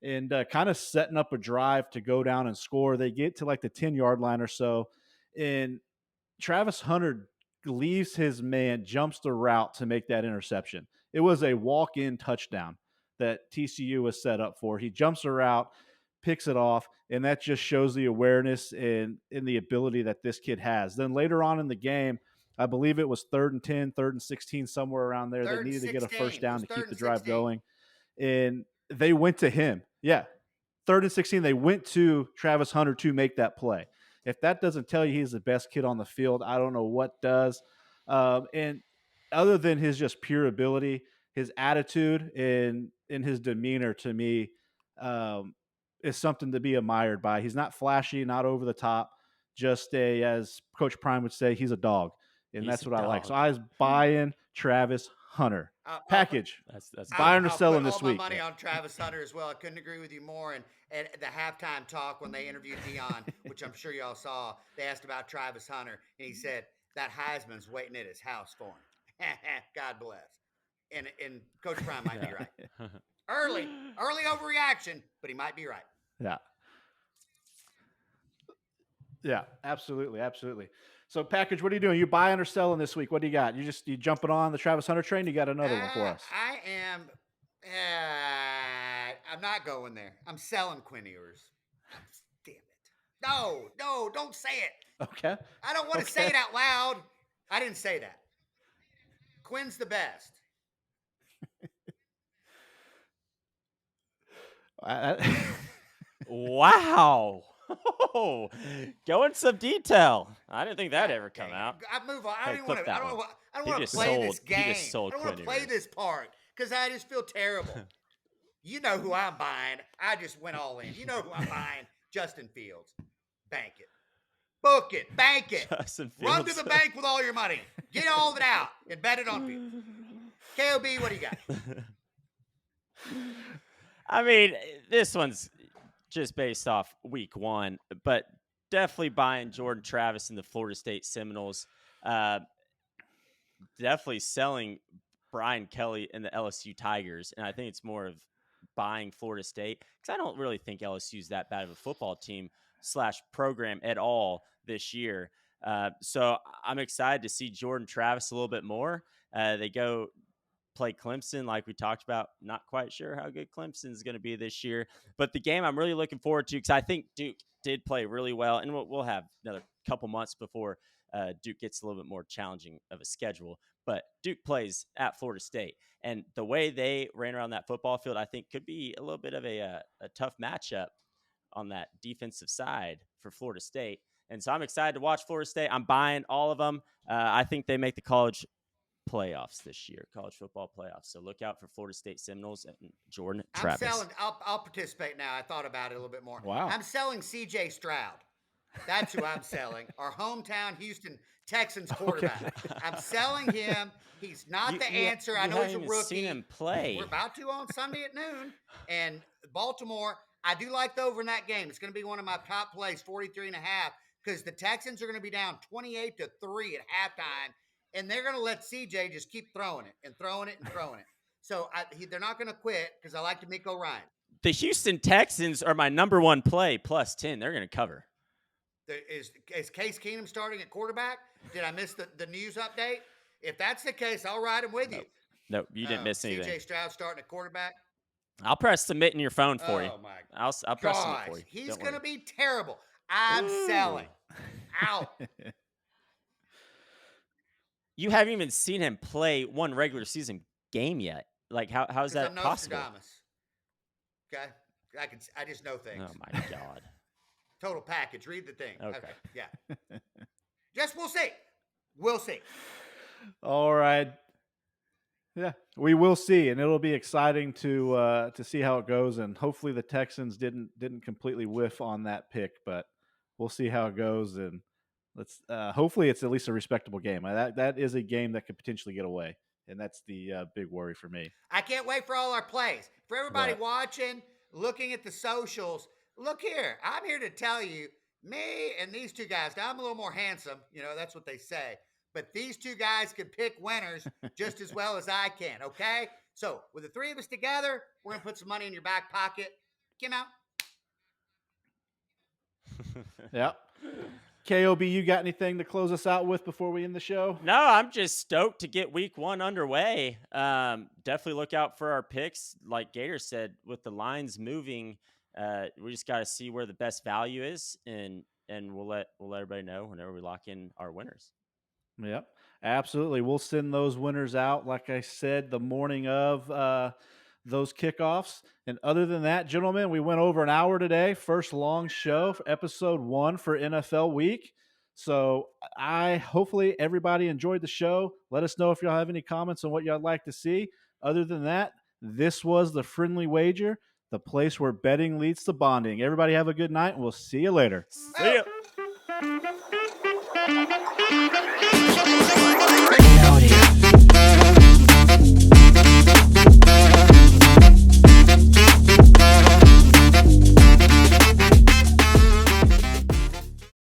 and kind of setting up a drive to go down and score. They get to like the 10-yard line or so, and Travis Hunter leaves his man, jumps the route to make that interception. It was a walk-in touchdown that TCU was set up for. He jumps the route, picks it off, and that just shows the awareness and the ability that this kid has. Then later on in the game, I believe it was 3rd and 10, 3rd and 16, somewhere around there. They Third and needed to get a first 16. It down was to third keep the and drive 16. going. And they went to him. Yeah. 3rd and 16, they went to Travis Hunter to make that play. If that doesn't tell you he's the best kid on the field, I don't know what does. And other than his just pure ability, his attitude and his demeanor to me um, is something to be admired by. He's not flashy, not over the top, just as Coach Prime would say, he's a dog. And He's that's a what I like. So dog. I was buying Travis Hunter. I'll put Package, That's good. buying or I'll put selling all this my week. money Yeah. on Travis Hunter as well. I couldn't agree with you more. And at the halftime talk when they interviewed Dion, which I'm sure y'all saw, they asked about Travis Hunter, and he said that Heisman's waiting at his house for him. God bless. And Coach Prime might be Yeah. right. Early, early overreaction, but he might be right. Yeah. Yeah, absolutely, absolutely. So, package, what are you doing? You buying or selling this week? What do you got? You jumping on the Travis Hunter train? You got another one for us? I am. I'm not going there. I'm selling Quinn Ewers. Damn it! No, no, don't say it. Okay, I don't want to say okay. it out loud. I didn't say that. Quinn's the best. I- Wow. Oh, go in some detail. I didn't think that'd God ever come dang out. it. I move on. I don't Hey, even want clip to. that one. I don't He want to just play sold. this game. He just sold I don't want to Quinn play Ewers. this part because I just feel terrible. You know who I'm buying. I just went all in. You know who I'm buying. Justin Fields. Bank it. Book it. Bank it. Justin Run to Fields. the bank with all your money. Get all of it out and bet it on Fields. K.O.B, what do you got? I mean, this one's just based off week one, but definitely buying Jordan Travis and the Florida State Seminoles. Uh, definitely selling Brian Kelly and the LSU Tigers. And I think it's more of buying Florida State because I don't really think LSU is that bad of a football team / program at all this year. So I'm excited to see Jordan Travis a little bit more. They go play Clemson, like we talked about. Not quite sure how good Clemson is going to be this year, but the game I'm really looking forward to because I think Duke did play really well, and we'll have another couple months before Duke gets a little bit more challenging of a schedule. But Duke plays at Florida State, and the way they ran around that football field, I think, could be a little bit of a tough matchup on that defensive side for Florida State. And so I'm excited to watch Florida State. I'm buying all of them. I think they make the college playoffs this year, college football playoffs. So look out for Florida State Seminoles and Jordan Travis. I'm selling. I'll participate now. I thought about it a little bit more. Wow. I'm selling C.J. Stroud. That's who I'm selling. Our hometown Houston Texans quarterback. Okay. I'm selling him. He's not the answer. I know he's a rookie. Seen him play. We're about to on Sunday at noon. And Baltimore, I do like the over in that game. It's going to be one of my top plays, 43.5, because the Texans are going to be down 28-3 at halftime. And they're going to let CJ just keep throwing it and throwing it and throwing it. So they're not going to quit because I like D'Amico Ryan. The Houston Texans are my number one play, plus 10. They're going to cover. Is Case Keenum starting at quarterback? Did I miss the news update? If that's the case, I'll ride him with you. No, you didn't miss anything. CJ Stroud starting at quarterback. I'll press submit in your phone for you. Oh my! I'll press submit for you. He's going to be terrible. I'm selling. Out. You haven't even seen him play one regular season game yet. Like how is that possible? Okay, I just know things. Oh my god! Total package. Read the thing. Okay. Yeah. Just we'll see. We'll see. All right. Yeah, we will see, and it'll be exciting to see how it goes. And hopefully, the Texans didn't completely whiff on that pick, but we'll see how it goes. And let's hopefully it's at least a respectable game. That is a game that could potentially get away, and that's the big worry for me. I can't wait for all our plays. For everybody watching, looking at the socials, look here. I'm here to tell you, me and these two guys. Now I'm a little more handsome, that's what they say. But these two guys can pick winners just as well as I can, okay? So with the three of us together, we're going to put some money in your back pocket. Kim out. Yep. K.O.B, you got anything to close us out with before we end the show? No, I'm just stoked to get week one underway. Definitely look out for our picks. Like Gator said, with the lines moving, we just got to see where the best value is, and we'll let everybody know whenever we lock in our winners. Yep, absolutely. We'll send those winners out, like I said, the morning of those kickoffs. And other than that, gentlemen, we went over an hour today. First long show for episode 1 for NFL week. So hopefully everybody enjoyed the show. Let us know if y'all have any comments on what y'all like to see. Other than that, this was the Friendly Wager, the place where betting leads to bonding. Everybody have a good night, and we'll see you later. See ya.